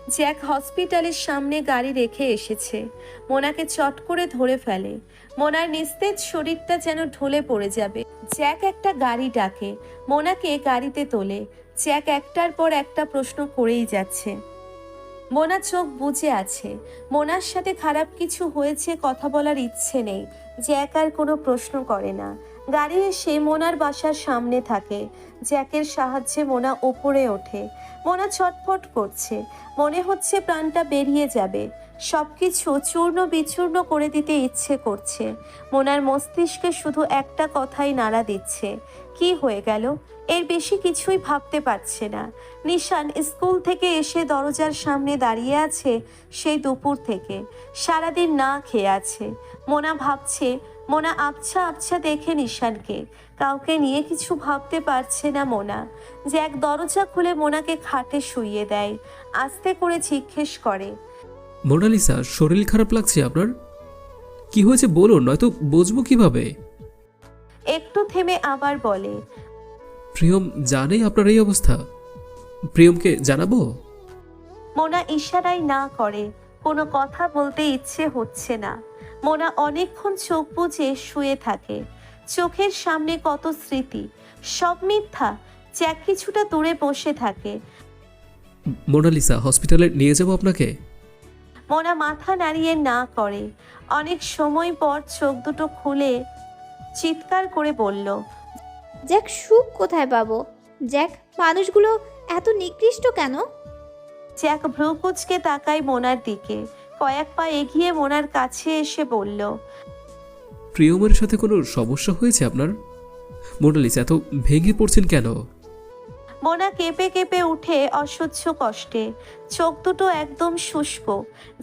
Jack হসপিটালের সামনে গাড়ি রেখে এসেছে। মোনাকে চট করে ধরে ফেলে। মোনার নিস্তেজ শরীরটা যেন ঢলে পড়ে যাবে। জ্যাক একটা গাড়ি ডাকে, মোনাকে গাড়িতে তোলে। জ্যাক একটার পর একটা প্রশ্ন করেই যাচ্ছে। মোনা চোখ বুজে আছে। মোনার সাথে খারাপ কিছু হয়েছে, কথা বলার ইচ্ছে নেই। জ্যাক আর কোনো প্রশ্ন করে না। গাড়ি এসে মোনার বাসার সামনে থাকে। জ্যাকের সাহায্যে মোনা ওপরে ওঠে। মোনা ছটফট করছে, মনে হচ্ছে প্রাণটা বেরিয়ে যাবে। সবকিছু চূর্ণ বিচূর্ণ করে দিতে ইচ্ছে করছে। মোনার মস্তিষ্কে শুধু একটা কথাই নাড়া দিচ্ছে, কি হয়ে গেল? এর বেশি কিছুই ভাবতে পারছে না। নিশান স্কুল থেকে এসে দরজার সামনে দাঁড়িয়ে আছে সেই দুপুর থেকে। সারাদিন না খেয়ে আছে। মোনা ভাবছে, মোনা আবছা আবছা দেখে নিশানকে। কাউকে নিয়ে কিছু ভাবতে পারছে না মোনা। জ্যাক দরজা খুলে মোনাকে খাটে শুইয়ে দেয়। আস্তে করে জিজ্ঞেস করে, মোনালিসা, শরীর খারাপ লাগছে আপনার? কি হয়েছে বলুন, নয়তো বুঝবো কিভাবে? একটু থেমে আবার বলে, প্রিয়ম জানে আপনার এই অবস্থা? প্রিয়মকে জানাবো? মোনা ইশারায় না করে। কোনো কথা বলতে ইচ্ছে হচ্ছে না। মোনা অনেকক্ষণ চোখ বুজে শুয়ে থাকে। চোখের সামনে কত স্মৃতি, সব মিথ্যা। জ্যাক কিছুটা দূরে বসে থাকে। মোনালিসা, হসপিটালে নিয়ে যাব আপনাকে? মোনা মাথা নাড়িয়ে না করে। অনেক সময় পর চোখ দুটো খুলে চিৎকার করে বলল, জ্যাক, সুখ কোথায় পাবো? জ্যাক, মানুষগুলো এত নিকৃষ্ট কেন? জ্যাক ভ্রু কুঁচকে তাকায় মোনার দিকে। কয়েক পা এগিয়ে মোনার কাছে এসে বলল, প্রিয়মের সাথে কোনো সমস্যা হয়েছে আপনার? মোনালিসা, এত ভেঙে পড়ছেন কেন? মোনা কেঁপে কেঁপে উঠে অসহ্য কষ্টে। চোখ দুটো একদম শুষ্ক।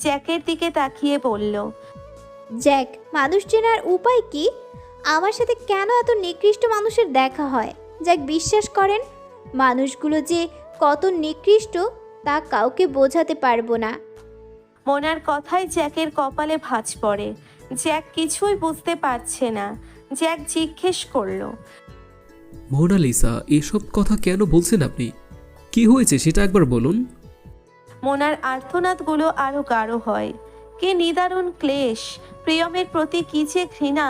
জ্যাকের দিকে তাকিয়ে বলল, জ্যাক, মানুষ চেনার উপায় কি? আমার সাথে কেন এত নিকৃষ্ট মানুষের দেখা হয়? জ্যাক, বিশ্বাস করেন, মানুষগুলো যে কত নিকৃষ্ট তা কাউকে বোঝাতে পারবো না। মোনার কথায় জ্যাকের কপালে ভাঁজ পড়ে। জ্যাক কিছুই বুঝতে পারছে না। জ্যাক জিজ্ঞেস করলো, মোনালিসা, এসব কথা কেন বলছেন আপনি? কি হয়েছে সেটা একবার বলুন। মোনার আর্তনাদগুলো আরো গাঢ় হয়। কি নিদারুণ ক্লেশ! প্রিয়মের প্রতি কি যে ঘৃণা!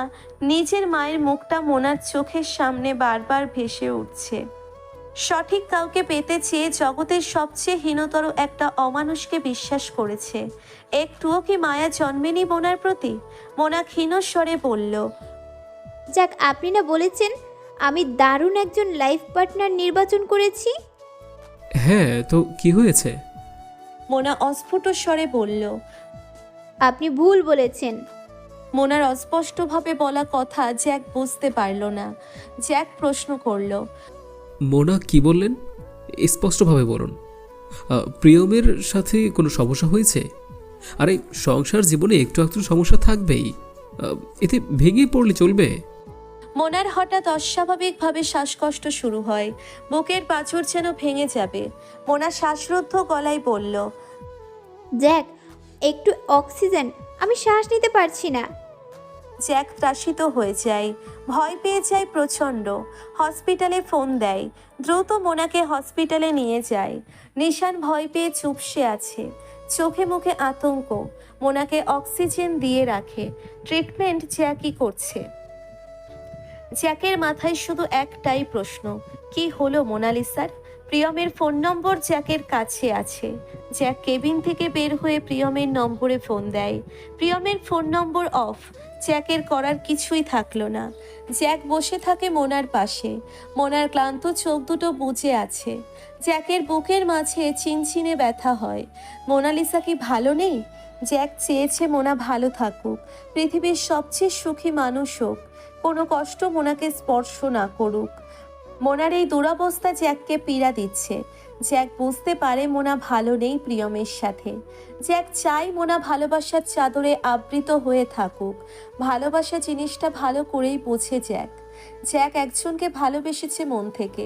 নিজের মায়ের মুখটা মোনার চোখের সামনে বারবার ভেসে উঠছে। সঠিক কাউকে পেতে চেয়ে জগতের সবচেয়ে হীনতর একটা অমানুষকে বিশ্বাস করেছে। একটুও কি মায়া জন্মেনি মোনার প্রতি? মোনা ক্ষীণ স্বরে বলল, জ্যাক, আপনি না বলেছেন আমি দারুণ একজন লাইফ পার্টনার নির্বাচন করেছি? হ্যাঁ, তো কি হয়েছে? মোনা অস্ফুট স্বরে বলল। আপনি ভুল বলেছেন। মোনার অস্পষ্টভাবে বলা কথা জ্যাক বুঝতে পারল না। জ্যাক প্রশ্ন করল, মোনা, কি বললেন? স্পষ্টভাবে বলুন। প্রিয়মের সাথে কোনো সমস্যা হয়েছে? আরে, সংসার জীবনে একটু একটু সমস্যা থাকবেই। এতে ভেঙে পড়লে চলবে? মোনার হঠাৎ অস্বাভাবিকভাবে শ্বাসকষ্ট শুরু হয়। বুকের পাঁজর যেন ভেঙে যাবে। মোনা শ্বাসরুদ্ধ গলায় বলল, জ্যাক, একটু অক্সিজেন, আমি শ্বাস নিতে পারছি না। জ্যাক ত্রাসিত হয়ে যায়, ভয় পেয়ে যায় প্রচণ্ড। হসপিটালে ফোন দেয়। দ্রুত মোনাকে হসপিটালে নিয়ে যায়। নিশান ভয় পেয়ে চুপসে আছে, চোখে মুখে আতঙ্ক। মোনাকে অক্সিজেন দিয়ে রাখে। ট্রিটমেন্ট জ্যাকই করছে। জ্যাকের মাথায় শুধু একটাই প্রশ্ন, কি হলো মোনালিসার? প্রিয়মের ফোন নম্বর জ্যাকের কাছে আছে। জ্যাক কেবিন থেকে বের হয়ে প্রিয়মের নম্বরে ফোন দেয়। প্রিয়মের ফোন নম্বর অফ। জ্যাকের করার কিছুই থাকলো না। জ্যাক বসে থাকে মোনার পাশে। মোনার ক্লান্ত চোখ দুটো বুজে আছে। জ্যাকের বুকের মাঝে চিনচিনে ব্যথা হয়। মোনালিসা কি ভালো নেই? জ্যাক চেয়েছে মোনা ভালো থাকুক, পৃথিবীর সবচেয়ে সুখী মানুষ হোক, কোনো কষ্ট মোনাকে স্পর্শ না করুক। মোনার এই দুরবস্থা জ্যাককে পীড়া দিচ্ছে। জ্যাক বুঝতে পারে মোনা ভালো নেই প্রিয়মের সাথে। জ্যাক চাই মোনা ভালোবাসার চাদরে আবৃত হয়ে থাকুক। ভালোবাসা জিনিসটা ভালো করেই বোঝে জ্যাক। জ্যাক একজনকে ভালোবেসেছে মন থেকে।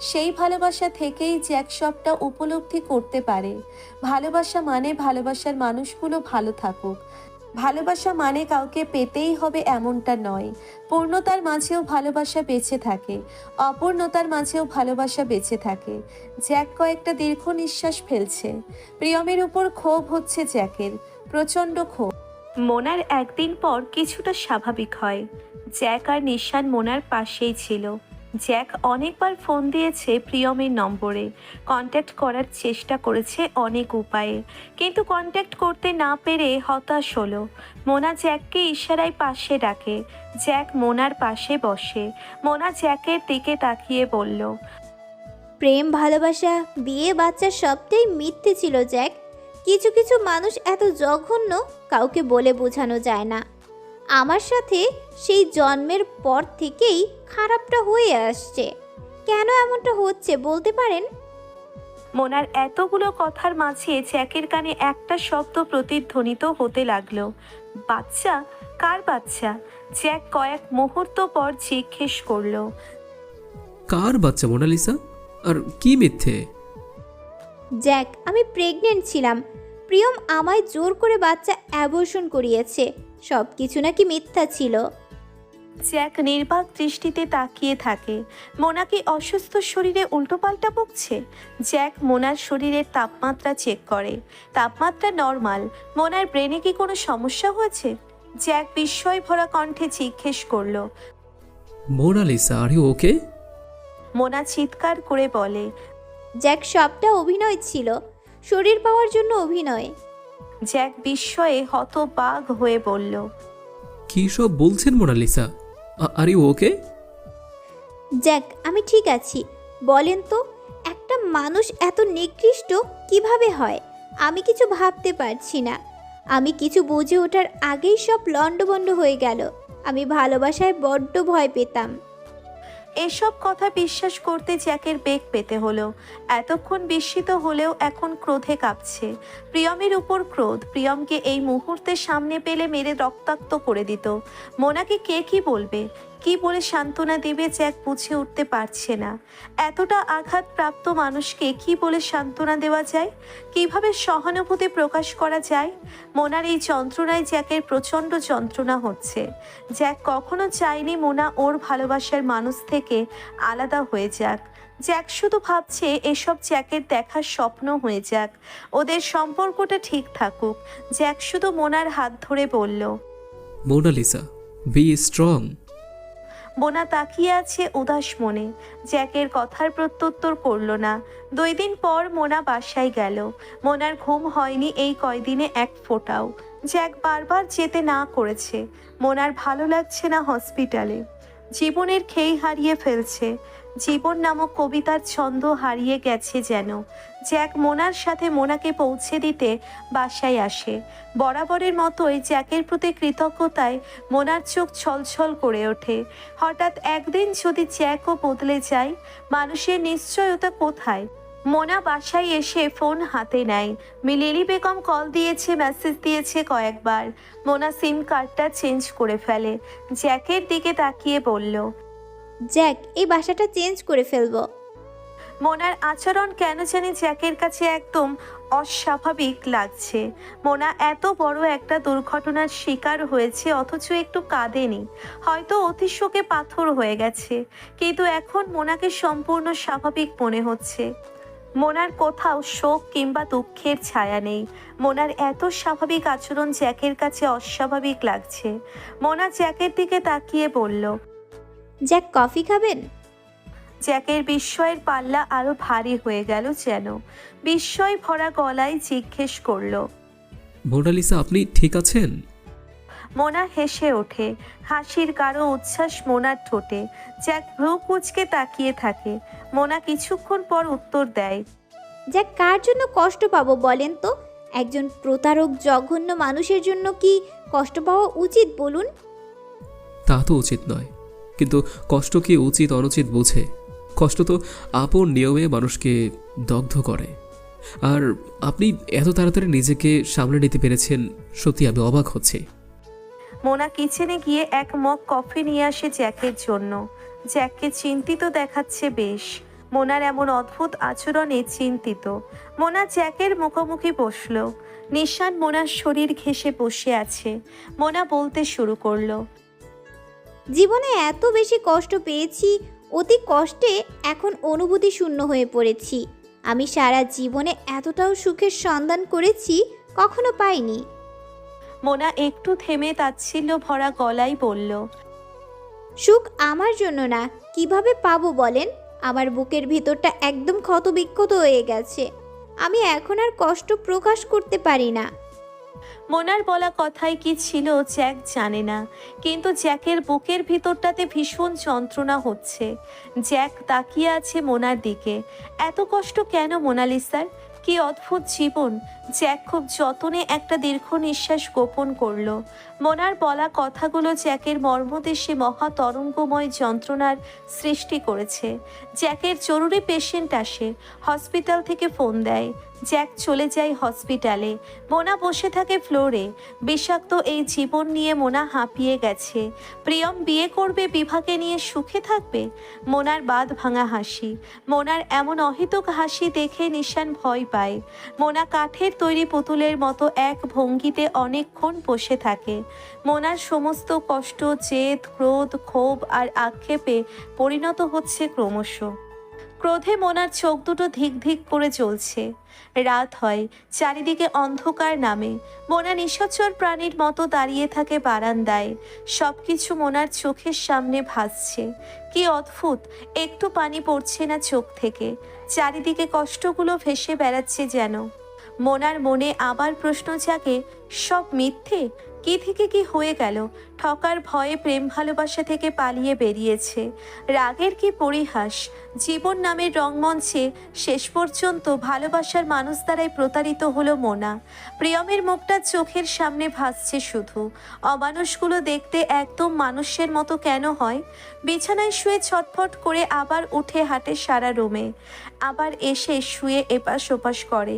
সেই ভালোবাসা থেকেই জ্যাক সবটা উপলব্ধি করতে পারে। ভালোবাসা মানে ভালোবাসার মানুষগুলো ভালো থাকুক। ভালোবাসা মানে কাউকে পেতেই হবে এমনটা নয়। পূর্ণতার মাঝেও ভালোবাসা বেঁচে থাকে, অপূর্ণতার মাঝেও ভালোবাসা বেঁচে থাকে। জ্যাক কয়েকটা দীর্ঘ নিঃশ্বাস ফেলছে। প্রিয়মের উপর ক্ষোভ হচ্ছে জ্যাকের, প্রচণ্ড ক্ষোভ। মোনার একদিন পর কিছুটা স্বাভাবিক হয়। জ্যাক আর নিশান মোনার পাশেই ছিল। জ্যাক অনেকবার ফোন দিয়েছে প্রিয়মের নম্বরে, কন্ট্যাক্ট করার চেষ্টা করেছে অনেক উপায়ে, কিন্তু কন্ট্যাক্ট করতে না পেরে হতাশ হলো। মোনা জ্যাককে ইশারায় পাশে ডাকে। জ্যাক মোনার পাশে বসে। মোনা জ্যাকের দিকে তাকিয়ে বলল, প্রেম, ভালোবাসা, বিয়ে, বাচ্চা সবটাই মিথ্যে ছিল জ্যাক। কিছু কিছু মানুষ এত জঘন্য, কাউকে বলে বোঝানো যায় না। আমার সাথে সেই জন্মের পর থেকেই খারাপটা হয়ে আসছে। কেন এমনটা হচ্ছে বলতে পারেন? মোনার এতগুলো কথার মাঝে জ্যাকের কানে একটা শব্দ প্রতিধ্বনিত হতে লাগলো, বাচ্চা? কার বাচ্চা? জ্যাক কয়েক মুহূর্ত পর জিজ্ঞেস করলো, কার বাচ্চা মোনালিসা? আর কি মিথ্যে? জ্যাক, আমি প্রেগনেন্ট ছিলাম। প্রিয়ম আমায় জোর করে বাচ্চা অ্যাবর্শন করিয়েছে। সব কিছু নাকি মিথ্যা ছিল। জ্যাক নির্বাক দৃষ্টিতে তাকিয়ে থাকে। মোনা কি অসুস্থ শরীরে উল্টোপাল্টা বকছে? জ্যাক মোনার শরীরের তাপমাত্রা চেক করে। তাপমাত্রা নর্মাল। মোনার ব্রেনে কি কোনো সমস্যা হয়েছে? জ্যাক বিস্ময় ভরা কণ্ঠে জিজ্ঞেস করলো। Monalisa, are you okay? Mona চিৎকার করে বলে, জ্যাক, সবটা অভিনয় ছিল, শরীর পাওয়ার জন্য অভিনয়। জ্যাক বিস্ময়ে হতবাক হয়ে বলল, কি সব বলছেন Monalisa? Are you okay? Jack, আমি ঠিক আছি। বলেন তো, একটা মানুষ এত নিকৃষ্ট কিভাবে হয়? আমি কিছু ভাবতে পারছি না। আমি কিছু বুঝে ওঠার আগেই সব লণ্ডভণ্ড হয়ে গেল। আমি ভালোবাসায় বড্ড ভয় পেতাম। এসব কথা বিশ্বাস করতে জ্যাকের বেগ পেতে হলো। এতক্ষণ বিস্মিত হলেও এখন ক্রোধে কাঁপছে। প্রিয়মের উপর ক্রোধ। প্রিয়মকে এই মুহূর্তে সামনে পেলে মেরে রক্তাক্ত করে দিত। মোনাকে কে কি বলবে, কি বলে সান্ত্বনা দেবে জ্যাক বুঝে উঠতে পারছে না। এতটা আঘাতপ্রাপ্ত মানুষকে কি বলে সান্ত্বনা দেওয়া যায়, কিভাবে সহানুভূতি প্রকাশ করা যায়? মোনার এই যন্ত্রণায় জ্যাকের প্রচণ্ড যন্ত্রণা হচ্ছে। জ্যাক কখনো চায়নি মোনা ওর ভালোবাসার মানুষ থেকে আলাদা হয়ে যাক। জ্যাক শুধু ভাবছে এসব জ্যাকের দেখার স্বপ্ন হয়ে যাক, ওদের সম্পর্কটা ঠিক থাকুক। জ্যাক শুধু মোনার হাত ধরে বলল, মোনালিসা, বি স্ট্রং। মোনা তাকিয়ে আছে উদাস মনে। জ্যাকের কথার প্রত্যুত্তর করলো না। 2 দিন পর মোনা বাসায় গেল। মোনার ঘুম হয়নি এই কয়দিনে এক ফোঁটাও। জ্যাক বারবার যেতে না করেছে। মোনার ভালো লাগছে না হসপিটালে। জীবনের খেই হারিয়ে ফেলছে। জীবন নামক কবিতার ছন্দ হারিয়ে গেছে যেন। জ্যাক মোনার সাথে মোনাকে পৌঁছে দিতে বাসায় আসে। বরাবরের মতোই জ্যাকের প্রতি কৃতজ্ঞতায় মোনার চোখ ছলছল করে ওঠে। হঠাৎ একদিন যদি জ্যাকও বদলে যায়, মানুষের নিশ্চয়তা কোথায়? মোনা বাসায় এসে ফোন হাতে নেয়। লিলি বেগম কল দিয়েছে, মেসেজ দিয়েছে কয়েকবার। মোনা সিম কার্ডটা চেঞ্জ করে ফেলে। জ্যাকের দিকে তাকিয়ে বলল, জ্যাক, এই বাসাটা চেঞ্জ করে ফেলবো। মোনার আচরণ কেন জানি জ্যাকের কাছে একদম অস্বাভাবিক লাগছে। মোনা এত বড় একটা দুর্ঘটনার শিকার হয়েছে অথচ একটু কাঁদেনি। হয়তো অতিশোকে পাথর হয়ে গেছে, কিন্তু এখন মোনাকে সম্পূর্ণ স্বাভাবিক মনে হচ্ছে। মোনার কোথাও শোক কিংবা দুঃখের ছায়া নেই। মোনার এত স্বাভাবিক আচরণ জ্যাকের কাছে অস্বাভাবিক লাগছে। মোনা জ্যাকের দিকে তাকিয়ে বলল, জ্যাক, কফি খাবেন? জ্যাকের বিস্ময়ের পাল্লা আরো ভারী হয়ে গেল যেন। বিস্ময় ভরা গলায় জিজ্ঞেস করলো, মোনালিসা, আপনি ঠিক আছেন? মোনা হেসে ওঠে। হাসির গাঢ় উচ্ছ্বাস মোনার ঠোঁটে। জ্যাক ভ্রু কুঁচকে তাকিয়ে থাকে। মোনা কিছুক্ষণ পর উত্তর দেয়, জ্যাক, কার জন্য কষ্ট পাবো বলেন তো? একজন প্রতারক, জঘন্য মানুষের জন্য কি কষ্ট পাওয়া উচিত বলুন? তা তো উচিত নয়, কিন্তু কষ্ট কি উচিত অনুচিত বুঝে? কষ্ট তো আপন নিয়মে মানুষকে দগ্ধ করে। আর আপনি এত তাড়াতাড়ি নিজেকে সামলে নিতে পেরেছেন, সত্যি আমি অবাক হচ্ছি। মোনা কিচেনে গিয়ে এক মগ কফি নিয়ে আসে জ্যাকের জন্য। জ্যাককে চিন্তিত দেখাচ্ছে বেশ। মোনার এমন অদ্ভুত আচরণে চিন্তিত। মোনা জ্যাকের মুখোমুখি বসলো। নিশান মোনার শরীর ঘেঁষে বসে আছে। মোনা বলতে শুরু করলো। জীবনে এত বেশি কষ্ট পেয়েছি, অতি কষ্টে এখন অনুভূতি শূন্য হয়ে পড়েছি। আমি সারা জীবনে এতটাও সুখের সন্ধান করেছি কখনো পাইনি। মোনা একটু থেমে তাচ্ছিল্য ভরা গলায় বলল। সুখ আমার জন্য না, কিভাবে পাবো বলেন? আমার বুকের ভিতরটা একদম ক্ষতবিক্ষত হয়ে গেছে। আমি এখন আর কষ্ট প্রকাশ করতে পারি না। মোনার বলা কথায় কি ছিল জ্যাক জানে না, কিন্তু জ্যাকের বুকের ভিতরটাতে ভীষণ যন্ত্রণা হচ্ছে। জ্যাক তাকিয়ে আছে মোনার দিকে। এত কষ্ট কেন মোনালিসার? কি অদ্ভুত জীবন। জ্যাক খুব যতনে একটা দীর্ঘ নিঃশ্বাস গোপন করলো। মোনার বলা কথাগুলো জ্যাকের মর্মদেশে মহা তরঙ্গময় যন্ত্রণার সৃষ্টি করেছে। জ্যাকের জরুরি পেশেন্ট আসে, হসপিটাল থেকে ফোন দেয়। জ্যাক চলে যায় হসপিটালে। মোনা বসে থাকে ফ্লোরে। বিষাক্ত এই জীবন নিয়ে মোনা হাঁপিয়ে গেছে। প্রিয়ম বিয়ে করবে, বিভাকে নিয়ে সুখে থাকবে। মোনার বাঁধ ভাঙা হাসি। মোনার এমন অহেতুক হাসি দেখে নিশান ভয় পায়। মোনা কাঠের তৈরি পুতুলের মতো এক ভঙ্গিতে অনেকক্ষণ বসে থাকে। মোনার সমস্ত কষ্ট, জেদ, ক্রোধ, ক্ষোভ আর আক্ষেপে পরিণত হচ্ছে ক্রমশ। ক্রোধে মোনার চোখ দুটো ধিক ধিক করে জ্বলছে। রাত হয়, চারিদিকে অন্ধকার নামে। মোনা নিশাচর প্রাণীর মতো দাঁড়িয়ে থাকে বারান্দায়। সবকিছু মোনার চোখের সামনে ভাসছে। কি অদ্ভুত, একটু পানি পড়ছে না চোখ থেকে। চারিদিকে কষ্টগুলো ভেসে বেড়াচ্ছে যেন। মোনার মনে আবার প্রশ্ন জাগে, সব মিথ্যে? কি থেকে কি হয়ে গেল? ঠকার ভয়ে প্রেম ভালোবাসা থেকে পালিয়ে বেরিয়েছে। রাগের কি পরিহাস! জীবন নামের রংমঞ্চে শেষ পর্যন্ত ভালোবাসার মানুষ দ্বারাই প্রতারিত হলো মোনা। প্রিয়মের মুখটা চোখের সামনে ভাসছে শুধু। অমানুষগুলো দেখতে একদম মানুষের মতো কেন হয়? বিছানায় শুয়ে ছটফট করে আবার উঠে হাঁটে সারা রুমে, আবার এসে শুয়ে এপাশ ওপাশ করে।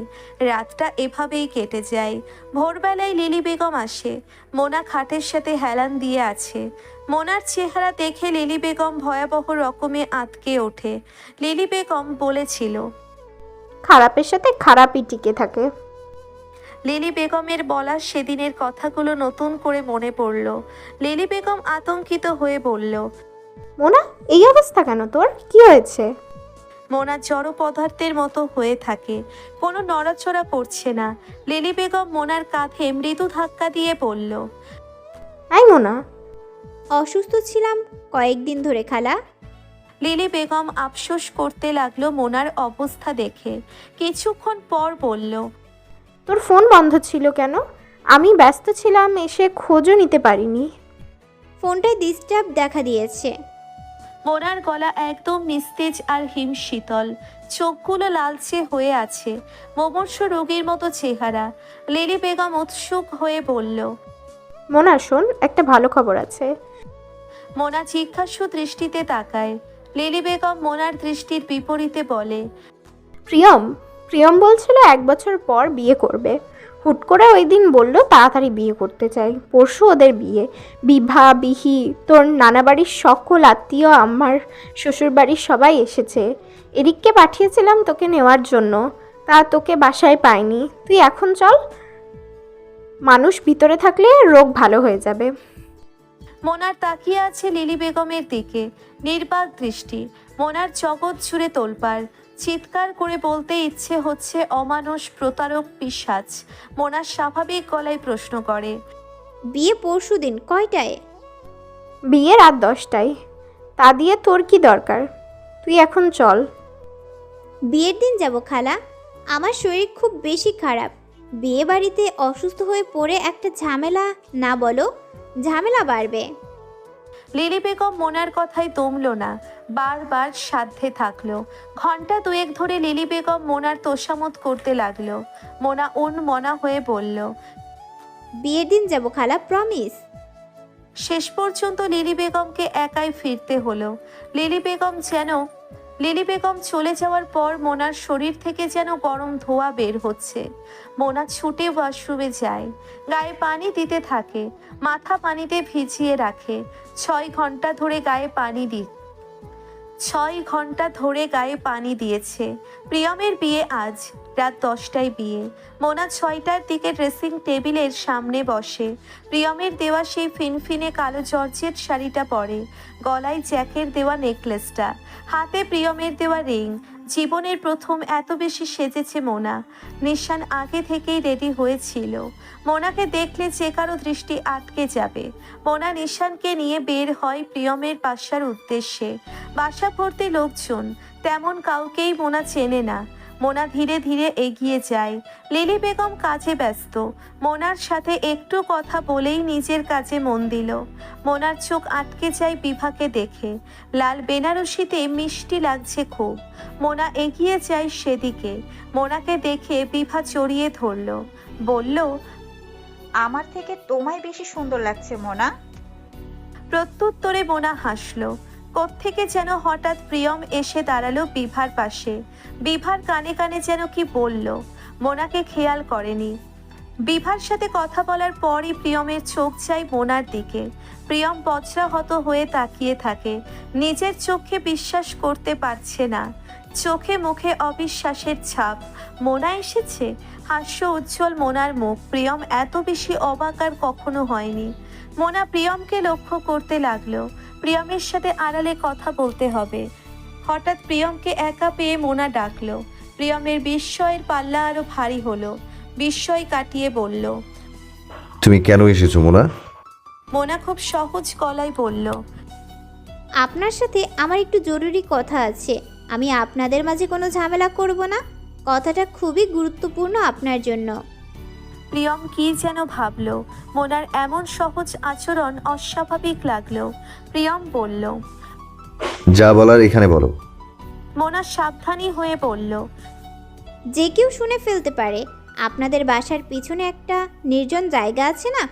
রাতটা এভাবেই কেটে যায়। ভোরবেলায় লিলি বেগম আসে। মোনা খাটের সাথে হেলান দিয়ে আছে। মোনার চেহারা দেখে লিলি বেগম ভয়াবহ রকমে আঁতকে ওঠে। লিলি বেগম বলেছিল, খারাপের সাথে খারাপই টিকে থাকে। লিলি বেগমের বলা সেদিনের কথাগুলো নতুন করে মনে পড়ল। লিলি বেগম আতঙ্কিত হয়ে বলল, মোনা, এই অবস্থা কেন তোর? কি হয়েছে? মোনা জড় পদার্থের মতো হয়ে থাকে, কোনো নড়াচড়া করছে না। লিলি বেগম মোনার কাঁধে মৃদু ধাক্কা দিয়ে বলল, এই মোনা। অসুস্থ ছিলাম কয়েকদিন ধরে খালা। লিলি বেগম আফসোস করতে লাগলো মোনার অবস্থা দেখে। কিছুক্ষণ পর বলল, তোর ফোন বন্ধ ছিল কেন? আমি ব্যস্ত ছিলাম, এসে খোঁজও নিতে পারিনি। ফোনটায় ডিস্টার্ব দেখা দিয়েছে। মোনার গলা একদম নিস্তেজ আর হিমশীতল। চোখগুলো লালচে হয়ে আছে, মুমূর্ষু রোগীর মতো চেহারা। লিলি বেগম উৎসুক হয়ে বলল, মোনা শোন, একটা ভালো খবর আছে। মোনা জিজ্ঞাসু দৃষ্টিতে তাকায়। লিলি বেগম মোনার দৃষ্টির বিপরীতে বলে, প্রিয়ম প্রিয়ম বলছিল 1 বছর পর বিয়ে করবে। হুট করে ওই দিন বলল তাড়াতাড়ি বিয়ে করতে চাই। পরশু ওদের বিয়ে। বিভা, বিহি, তোর নানা বাড়ির সকল আত্মীয়, আমার শ্বশুরবাড়ির সবাই এসেছে। এরিককে পাঠিয়েছিলাম তোকে নেওয়ার জন্য, তা তোকে বাসায় পাইনি। তুই এখন চল, মানুষ ভিতরে থাকলে রোগ ভালো হয়ে যাবে। মোনার তাকিয়ে আছে লিলি বেগমের দিকে, নির্বাক দৃষ্টি। মোনার জগৎ জুড়ে তোলপাড়। চিৎকার করে বলতে ইচ্ছে হচ্ছে, অমানুষ, প্রতারক, পিশাচ। মোনা স্বাভাবিক গলায় প্রশ্ন করে, বিয়ে পরশুদিন কয়টায়? বিয়ে রাত 10টায়। তা দিয়ে তোর কি দরকার? তুই এখন চল। বিয়ের দিন যাব খালা। আমার শরীর খুব বেশি খারাপ। বিয়ে বাড়িতে অসুস্থ হয়ে পড়ে একটা ঝামেলা না বলো, ঝামেলা বাড়বে। লিলি বেগম মোনার কথায় দমল না, বারবার সাধ্যে থাকলো। ঘন্টা 2 ধরে লিলি বেগম মোনার তোষামত করতে লাগলো। মোনা উন্মনা হয়ে বলল, বিয়ের দিন যাব খালা, প্রমিস। শেষ পর্যন্ত লিলি বেগমকে একাই ফিরতে হলো। লিলি বেগম চলে যাওয়ার পর মোনার শরীর থেকে যেন গরম ধোঁয়া বের হচ্ছে। মোনা ছুটে ওয়াশরুমে যায়, গায়ে পানি দিতে থাকে, মাথা পানিতে ভিজিয়ে রাখে। 6 ঘন্টা ধরে গায়ে পানি 6 ঘন্টা ধরে গায়ে পানি দিয়েছে। প্রিয়মের বিয়ে আজ রাত 10টায় বিয়ে। মোনা 6টার দিকে ড্রেসিং টেবিলের সামনে বসে। প্রিয়মের দেওয়া সেই ফিনফিনে কালো জর্জেট শাড়িটা পরে, গলায় জ্যাকের দেওয়া নেকলেসটা, হাতে প্রিয়মের দেওয়া রিং। জীবনের প্রথম এত বেশি সেজেছে মোনা। নিশান আগে থেকেই রেডি হয়েছিল। মোনাকে দেখলে যে কারো দৃষ্টি আটকে যাবে। মোনা নিশানকে নিয়ে বের হয় প্রিয়মের বাসার উদ্দেশ্যে। বাসা ভর্তি লোকজন, তেমন কাউকেই মোনা চেনে না। মোনা ধীরে ধীরে এগিয়ে যায়। লিলি বেগম কাজে ব্যস্ত। মোনার সাথে একটু কথা বলেই নিজের কাজে মন দিল। মোনার চোখ আটকে যায় বিভাকে দেখে। লাল বেনারসিতে মিষ্টি লাগছে খুব। মোনা এগিয়ে যায় সেদিকে। মোনাকে দেখে বিভা জড়িয়ে ধরল, বলল, আমার থেকে তোমায় বেশি সুন্দর লাগছে মোনা। প্রত্যুত্তরে মোনা হাসল। কোত্থেকে যেন হঠাৎ প্রিয়ম এসে দাঁড়ালো বিভার পাশে। বিভার কানে কানে যেন কি বলল, মোনাকে খেয়াল করেনি। বিভার সাথে কথা বলার পরই প্রিয়মের চোখ যায় মোনার দিকে। প্রিয়ম বজ্রাহত হয়ে তাকিয়ে থাকে। নিজের চোখে বিশ্বাস করতে পারছে না। চোখে মুখে অবিশ্বাসের ছাপ। মোনা এসেছে। হাস্য উজ্জ্বল মোনার মুখ। প্রিয়ম এত বেশি অবাক আর কখনো হয়নি। মোনা প্রিয়মকে লক্ষ্য করতে লাগলো। প্রিয়মের সাথে আড়ালে কথা বলতে হবে। হঠাৎ প্রিয়মকে একা পেয়ে মোনা ডাকলো। প্রিয়মের বিস্ময়ের পাল্লা আরো ভারী হলো। বিস্ময় কাটিয়ে বলল, তুমি কেন এসেছো মোনা? মোনা খুব সহজ গলায় বলল, আপনার সাথে আমার একটু জরুরি কথা আছে। আমি আপনাদের মাঝে কোনো ঝামেলা করব না। কথাটা খুবই গুরুত্বপূর্ণ আপনার জন্য। প্রিয়ম কি যেন ভাবলো। মোনার এমন সহজ আচরণ অস্বাভাবিক লাগলো। প্রিয়ম বলল, যা বলার এখানে বলো। মোনা সাবধানী হয়ে বলল, যে কেউ শুনে ফেলতে পারে। আপনাদের বাসার পিছনে একটা নির্জন জায়গা আছে না,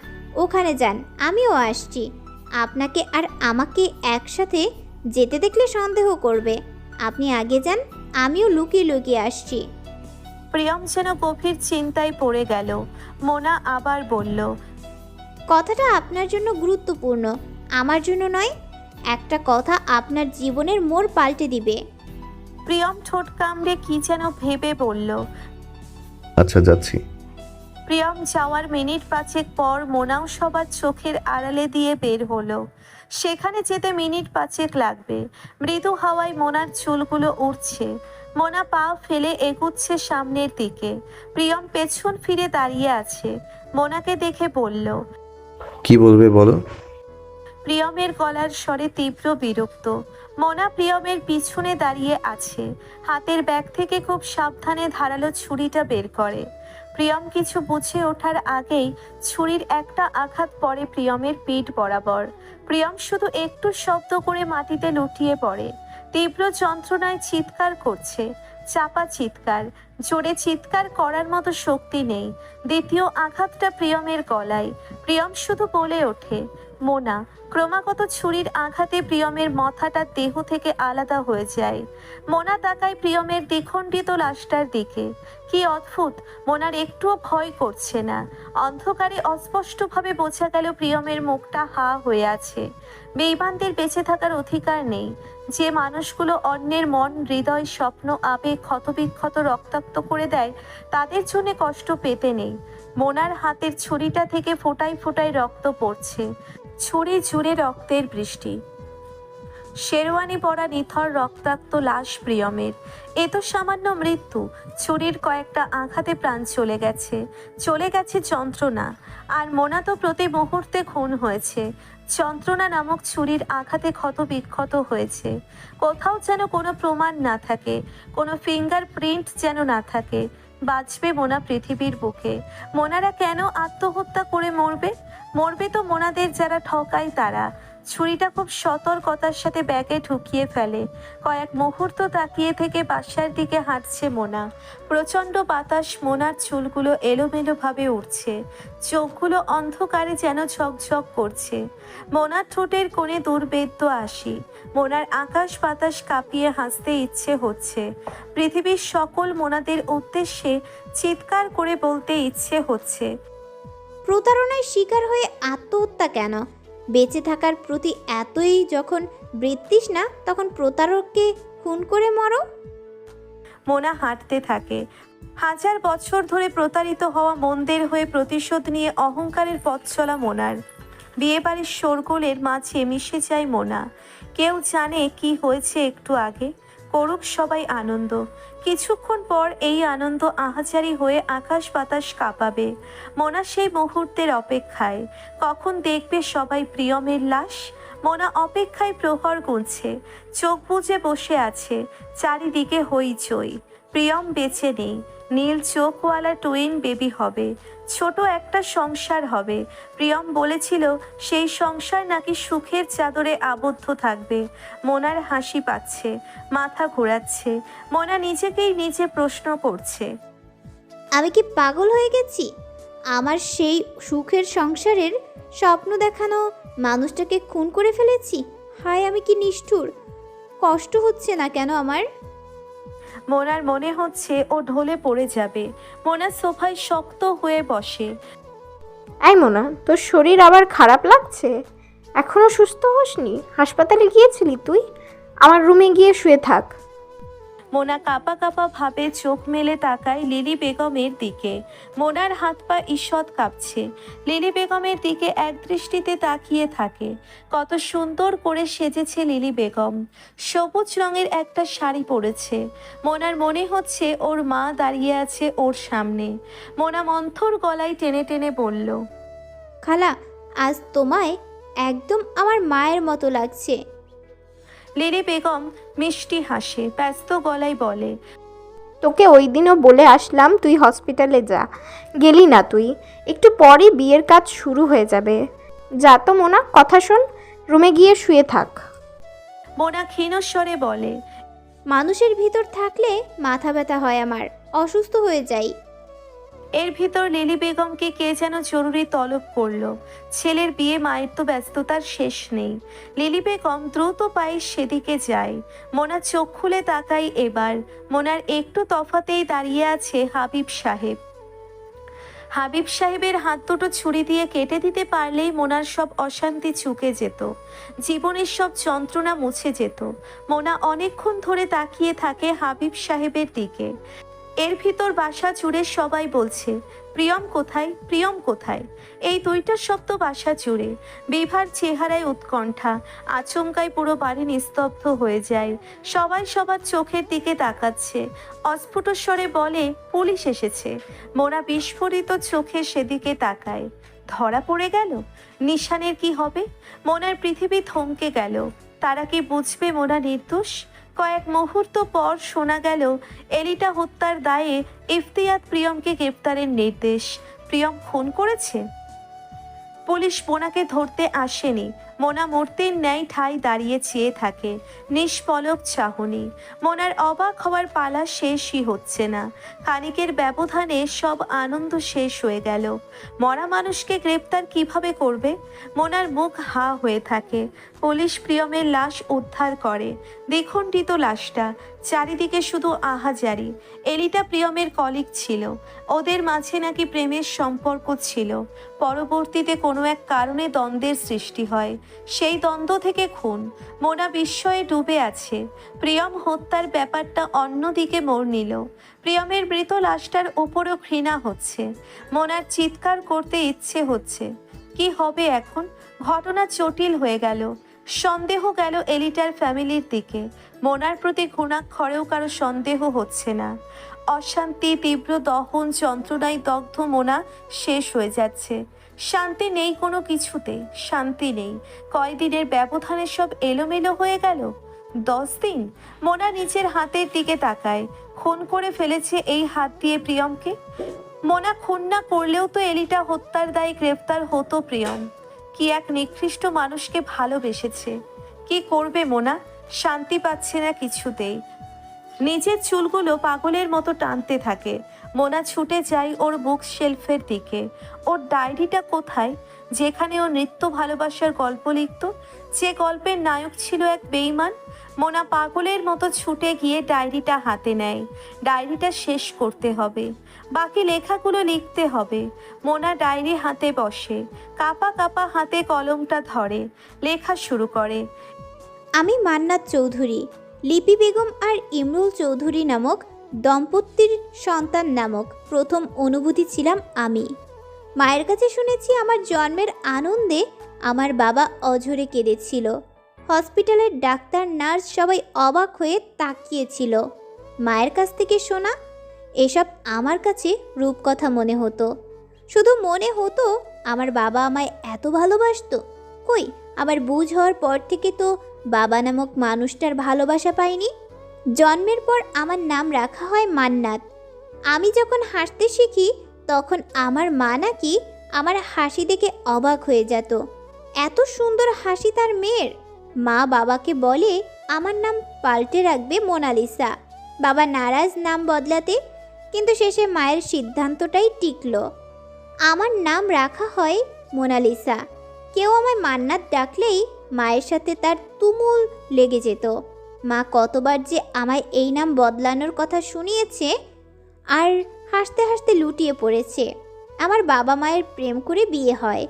ওখানে যান, আমিও আসছি। আপনাকে আর আমাকে একসাথে যেতে দেখলে সন্দেহ করবে। আপনি আগে যান, আমিও লুকিয়ে লুকিয়ে আসছি। প্রিয়ম যেন গভীর চিন্তায় পড়ে গেল। মোনা আবার বলল, কথাটা আপনার জন্য গুরুত্বপূর্ণ, আমার জন্য নয়। একটা কথা আপনার জীবনের মোড় পাল্টে দিবে। প্রিয়ম ঠোঁট কামড়ে কি যেন ভেবে বলল। আচ্ছা যাচ্ছি। প্রিয়ম যাওয়ার মিনিট 5 পর মোনাও সবার চোখের আড়ালে দিয়ে বের হলো। সেখানে যেতে মিনিট 5 লাগবে। মৃদু হাওয়ায় মোনার চুলগুলো উড়ছে। মোনা পা ফেলে এগুচ্ছে সামনের দিকে। প্রিয়ম পেছন ফিরে দাঁড়িয়ে আছে। মোনাকে দেখে বলল, কি বলবে বলো। প্রিয়মের গলার স্বরে তীব্র বিরক্ত। মোনা প্রিয়মের পিছনে দাঁড়িয়ে আছে। হাতের ব্যাগ থেকে খুব সাবধানে ধারালো ছুরিটা বের করে। প্রিয়ম কিছু বুঝে ওঠার আগেই ছুরির একটা আঘাত পড়ে প্রিয়মের পিঠ বরাবর। প্রিয়ম শুধু একটু শব্দ করে মাটিতে লুটিয়ে পড়ে। তীব্র যন্ত্রণায় চিৎকার করছে, চাপা চিৎকার। জোরে চিৎকার করার মতো শক্তি নেই। দ্বিতীয় আঘাতটা প্রিয়মের গলায়। প্রিয়ম শুধু বলে ওঠে, মোনা। ক্রমাগত ছুরির আঘাতে প্রিয়মের মাথাটা দেহ থেকে আলাদা হয়ে যায়। মোনা তাকায় প্রিয়মের দ্বিখণ্ডিত লাশটার দিকে। কি অদ্ভুত, মোনার একটুও ভয় করছে না। অন্ধকারে অস্পষ্টভাবে বোঝা গেল প্রিয়মের মুখটা হা হয়ে আছে। বেঈমানদের বেঁচে থাকার অধিকার নেই। যে মানুষগুলো অন্যের মন, হৃদয়, স্বপ্ন, আবেগ ক্ষতবিক্ষত রক্তাক্ত করে দেয়, তাদের জন্য কষ্ট পেতে নেই। মোনার হাতের ছুরিটা থেকে ফোঁটায় ফোঁটায় রক্ত পড়ছে। ছুরি জুড়ে রক্তের বৃষ্টি। শেরওয়ানি পরা নিথর রক্তাক্ত লাশ প্রিয়মের। এ তো সামান্য মৃত্যু। ছুরির কয়েকটা আঘাতে প্রাণ চলে গেছে। চলে গেছে যন্ত্রণা। আর মোনা তো প্রতি মুহূর্তে খুন হয়েছে। যন্ত্রণা নামক ছুরির আঘাতে ক্ষত বিক্ষত হয়েছে। কোথাও যেন কোনো প্রমাণ না থাকে, কোনো ফিঙ্গার প্রিন্ট যেন না থাকে। বাঁচবে মোনা পৃথিবীর বুকে। মোনারা কেন আত্মহত্যা করে মরবে? মরবে তো মোনাদের যারা ঠকায় তারা। ছুরিটা খুব সতর্কতার সাথে ব্যাগে ঢুকিয়ে ফেলে। কয়েক মুহূর্ত তাকিয়ে থেকে বাসার দিকে হাঁটছে মোনা। প্রচণ্ড বাতাস মোনার চুলগুলো এলোমেলোভাবে উঠছে। চোখগুলো অন্ধকারে যেন ঝকঝক করছে। মোনার ঠোঁটের কোণে দুর্বেদ্য আসি। মোনার আকাশ বাতাস কাঁপিয়ে হাসতে ইচ্ছে হচ্ছে। পৃথিবীর সকল মোনাদের উদ্দেশ্যে চিৎকার করে বলতে ইচ্ছে হচ্ছে, প্রতারণায় শিকার হয়ে আত্মহত্যা কেন? বেঁচে থাকার প্রতি এতই যখন বৃত্তিস না তখন প্রতারককে খুন করে মরো। মোনা হাঁটতে থাকে। হাজার বছর ধরে প্রতারিত হওয়া মনদের হয়ে প্রতিশোধ নিয়ে অহংকারের পথ চলা মোনার। বিয়েবাড়ির শোরগোলের মাঝে মিশে যায় মোনা। কেউ জানে কি হয়েছে একটু আগে, করুক সবাই আনন্দ। কিছুক্ষণ পর এই আনন্দ আহাজারি হয়ে আকাশ বাতাস কাঁপাবে। মোনা সেই মুহূর্তের অপেক্ষায়, কখন দেখবে সবাই প্রিয়মের লাশ। মোনা অপেক্ষায় প্রহর গুনছে, চোখ বুজে বসে আছে। চারিদিকে হইচই। প্রিয়ম বেঁচে নেই। নীল চোখওয়ালা টুইন বেবি হবে, ছোট একটা সংসার হবে। প্রিয়ম বলেছিল সেই সংসার নাকি সুখের চাদরে আবদ্ধ থাকবে। মোনার হাসি পাচ্ছে, মাথা ঘোরাচ্ছে। মোনা নিজেকেই নিজে প্রশ্ন করছে, আমি কি পাগল হয়ে গেছি? আমার সেই সুখের সংসারের স্বপ্ন দেখানো মানুষটাকে খুন করে ফেলেছি। হায় আমি কি নিষ্ঠুর! কষ্ট হচ্ছে না কেন আমার? মোনার মনে হচ্ছে ও ঢলে পড়ে যাবে। মোনা সোফায় শক্ত হয়ে বসে। এই মোনা, তোর শরীর আবার খারাপ লাগছে? এখনো সুস্থ হসনি? হাসপাতালে গিয়েছিলি তুই? আমার রুমে গিয়ে শুয়ে থাক। মোনা কাঁপা কাঁপা ভাবে চোখ মেলে তাকায় লিলি বেগমের দিকে। মোনার হাত পা ঈষৎ কাঁপছে। লিলি বেগমের দিকে একদৃষ্টিতে তাকিয়ে থাকে। কত সুন্দর করে সেজেছে লিলি বেগম। সবুজ রঙের একটা শাড়ি পরেছে। মোনার মনে হচ্ছে ওর মা দাঁড়িয়ে আছে ওর সামনে। মোনা মন্থর গলায় টেনে টেনে বলল, খালা, আজ তোমায় একদম আমার মায়ের মতো লাগছে। লিলি বেগম মিষ্টি হাসে, ব্যস্ত গলায় বলে, তোকে ওই দিনও বলে আসলাম তুই হসপিটালে যা, গেলি না তুই। একটু পরই বিয়ের কাজ শুরু হয়ে যাবে। যা তো মোনা, কথা শোন, রুমে গিয়ে শুয়ে থাক। মোনা ক্ষীণস্বরে বলে, মানুষের ভিতর থাকলে মাথা ব্যথা হয় আমার, অসুস্থ হয়ে যাই। এর ভিতর লিলি বেগমকে কে যেন জরুরি তলব করলো। ছেলের বিয়ে, মায়ের তো ব্যস্ততার শেষ নেই। লিলি বেগম দ্রুত পায়ে সেদিকে যায়। মোনা চোখ খুলে তাকাই এবার। মোনার একটু তফাতেই দাঁড়িয়ে আছে হাবিব সাহেব। হাবিব সাহেবের হাত দুটো ছুরি দিয়ে কেটে দিতে পারলেই মোনার সব অশান্তি চুকে যেত, জীবনের সব যন্ত্রণা মুছে যেত। মোনা অনেকক্ষণ ধরে তাকিয়ে থাকে হাবিব সাহেবের দিকে। এর ভিতর বাসা জুড়ে সবাই বলছে, প্রিয়ম কোথায়, প্রিয়ম কোথায়। এই দুইটা শব্দ বাসা জুড়ে। বিভার চেহারায় উৎকণ্ঠা। আচমকায় পুরো বাড়ি নিস্তব্ধ হয়ে যায়। সবাই সবার চোখের দিকে তাকাচ্ছে। অস্ফুট স্বরে বলে, পুলিশ এসেছে। মোনা বিস্ফোরিত চোখে সেদিকে তাকায়। ধরা পড়ে গেল? নিশানের কি হবে? মোনার পৃথিবী থমকে গেল। তারা কি বুঝবে মোনা নির্দোষ? কয়েক মুহূর্ত পর শোনা গেল এলিটা হত্যার দায়ে ইফতিয়াত প্রিয়মকে গ্রেপ্তারের নির্দেশ। প্রিয়ম খুন করেছে। পুলিশ মোনাকে ধরতে আসেনি। মোনা মূর্তির ন্যায় ঠাই দাঁড়িয়ে চেয়ে থাকে, নিষ্পলক চাহনি। মোনার অবাক হওয়ার পালা শেষই হচ্ছে না। খানিকের ব্যবধানে সব আনন্দ শেষ হয়ে গেল। মরা মানুষকে গ্রেপ্তার কিভাবে করবে? মোনার মুখ হা হয়ে থাকে। পুলিশ প্রিয়মের লাশ উদ্ধার করে, দ্বিখণ্ডিত লাশটা। চারিদিকে শুধু আহাজারি। এলিটা প্রিয়মের কলিগ ছিল। ওদের মাঝে নাকি প্রেমের সম্পর্ক ছিল। পরবর্তীতে কোনো এক কারণে দ্বন্দ্বের সৃষ্টি হয়। সেই দ্বন্দ্ব থেকে খুন। মোনা বিস্ময়ে ডুবে আছে। প্রিয়ম হত্যার ব্যাপারটা অন্যদিকে মোড় নিল। প্রিয়মের মৃত লাশটার উপরও ঘৃণা হচ্ছে। মোনার চিৎকার করতে ইচ্ছে হচ্ছে। কি হবে এখন? ঘটনা জটিল হয়ে গেল। সন্দেহ গেল এলিটার ফ্যামিলির দিকে। মোনার প্রতি ঘুণাক্ষরেও কারো সন্দেহ হচ্ছে না। অশান্তি, তীব্র দহন যন্ত্রণায় দগ্ধ মোনা শেষ হয়ে যাচ্ছে। শান্তি নেই কোনো কিছুতে, শান্তি নেই। কয়দিনের ব্যবধানে সব এলোমেলো হয়ে গেল। 10 দিন। মোনা নিজের হাতের দিকে তাকায়। খুন করে ফেলেছে এই হাত দিয়ে প্রিয়মকে। মোনা খুন না করলেও তো এলিটা হত্যার দায়ে গ্রেফতার হতো প্রিয়ম। কি এক নিকৃষ্ট মানুষকে ভালোবেসেছে। কি করবে মোনা? শান্তি পাচ্ছে না কিছুতেই। নিজের চুলগুলো পাগলের মতো টানতে থাকে। মোনা ছুটে যায় ওর বুক শেলফের দিকে। ওর ডায়েরিটা কোথায়, যেখানে ও নৃত্য ভালোবাসার গল্প লিখত, যে গল্পের নায়ক ছিল এক বেঈমান? মোনা পাগলের মতো ছুটে গিয়ে ডায়েরিটা হাতে নেয়। ডায়েরিটা শেষ করতে হবে, বাকি লেখাগুলো লিখতে হবে। মোনা ডায়েরি হাতে বসে, কাঁপা কাঁপা হাতে কলমটা ধরে, লেখা শুরু করে। আমি মান্নাত চৌধুরী, লিপি বেগম আর ইমরুল চৌধুরী নামক দম্পতির সন্তান নামক প্রথম অনুভূতি ছিলাম আমি। মায়ের কাছে শুনেছি আমার জন্মের আনন্দে আমার বাবা অঝরে কেঁদেছিল। হসপিটালের ডাক্তার নার্স সবাই অবাক হয়ে তাকিয়েছিল। মায়ের কাছ থেকে শোনা এসব আমার কাছে রূপকথা মনে হতো। শুধু মনে হতো আমার বাবা আমায় এত ভালোবাসতো। কই, আবার বুঝ হওয়ার পর থেকে তো বাবা নামক মানুষটার ভালোবাসা পাইনি। জন্মের পর আমার নাম রাখা হয় মান্নাত। আমি যখন হাসতে শিখি তখন আমার মা নাকি আমার হাসি দেখে অবাক হয়ে যেত। এত সুন্দর হাসি তার মেয়ের। মা বাবাকে বলে আমার নাম পাল্টে রাখবে মোনালিসা। বাবা নারাজ নাম বদলাতে, কিন্তু শেষে মায়ের সিদ্ধান্তটাই টিকল। আমার নাম রাখা হয় মোনালিসা। কেউ আমায় মান্নাত ডাকলেই মায়ের সাথে তার তুমুল লেগে যেত। মা কতবার যে আমায় এই নাম বদলানোর কথা শুনিয়েছে আর হাসতে হাসতে লুটিয়ে পড়েছে। আমার বাবা মায়ের প্রেম করে বিয়ে হয়,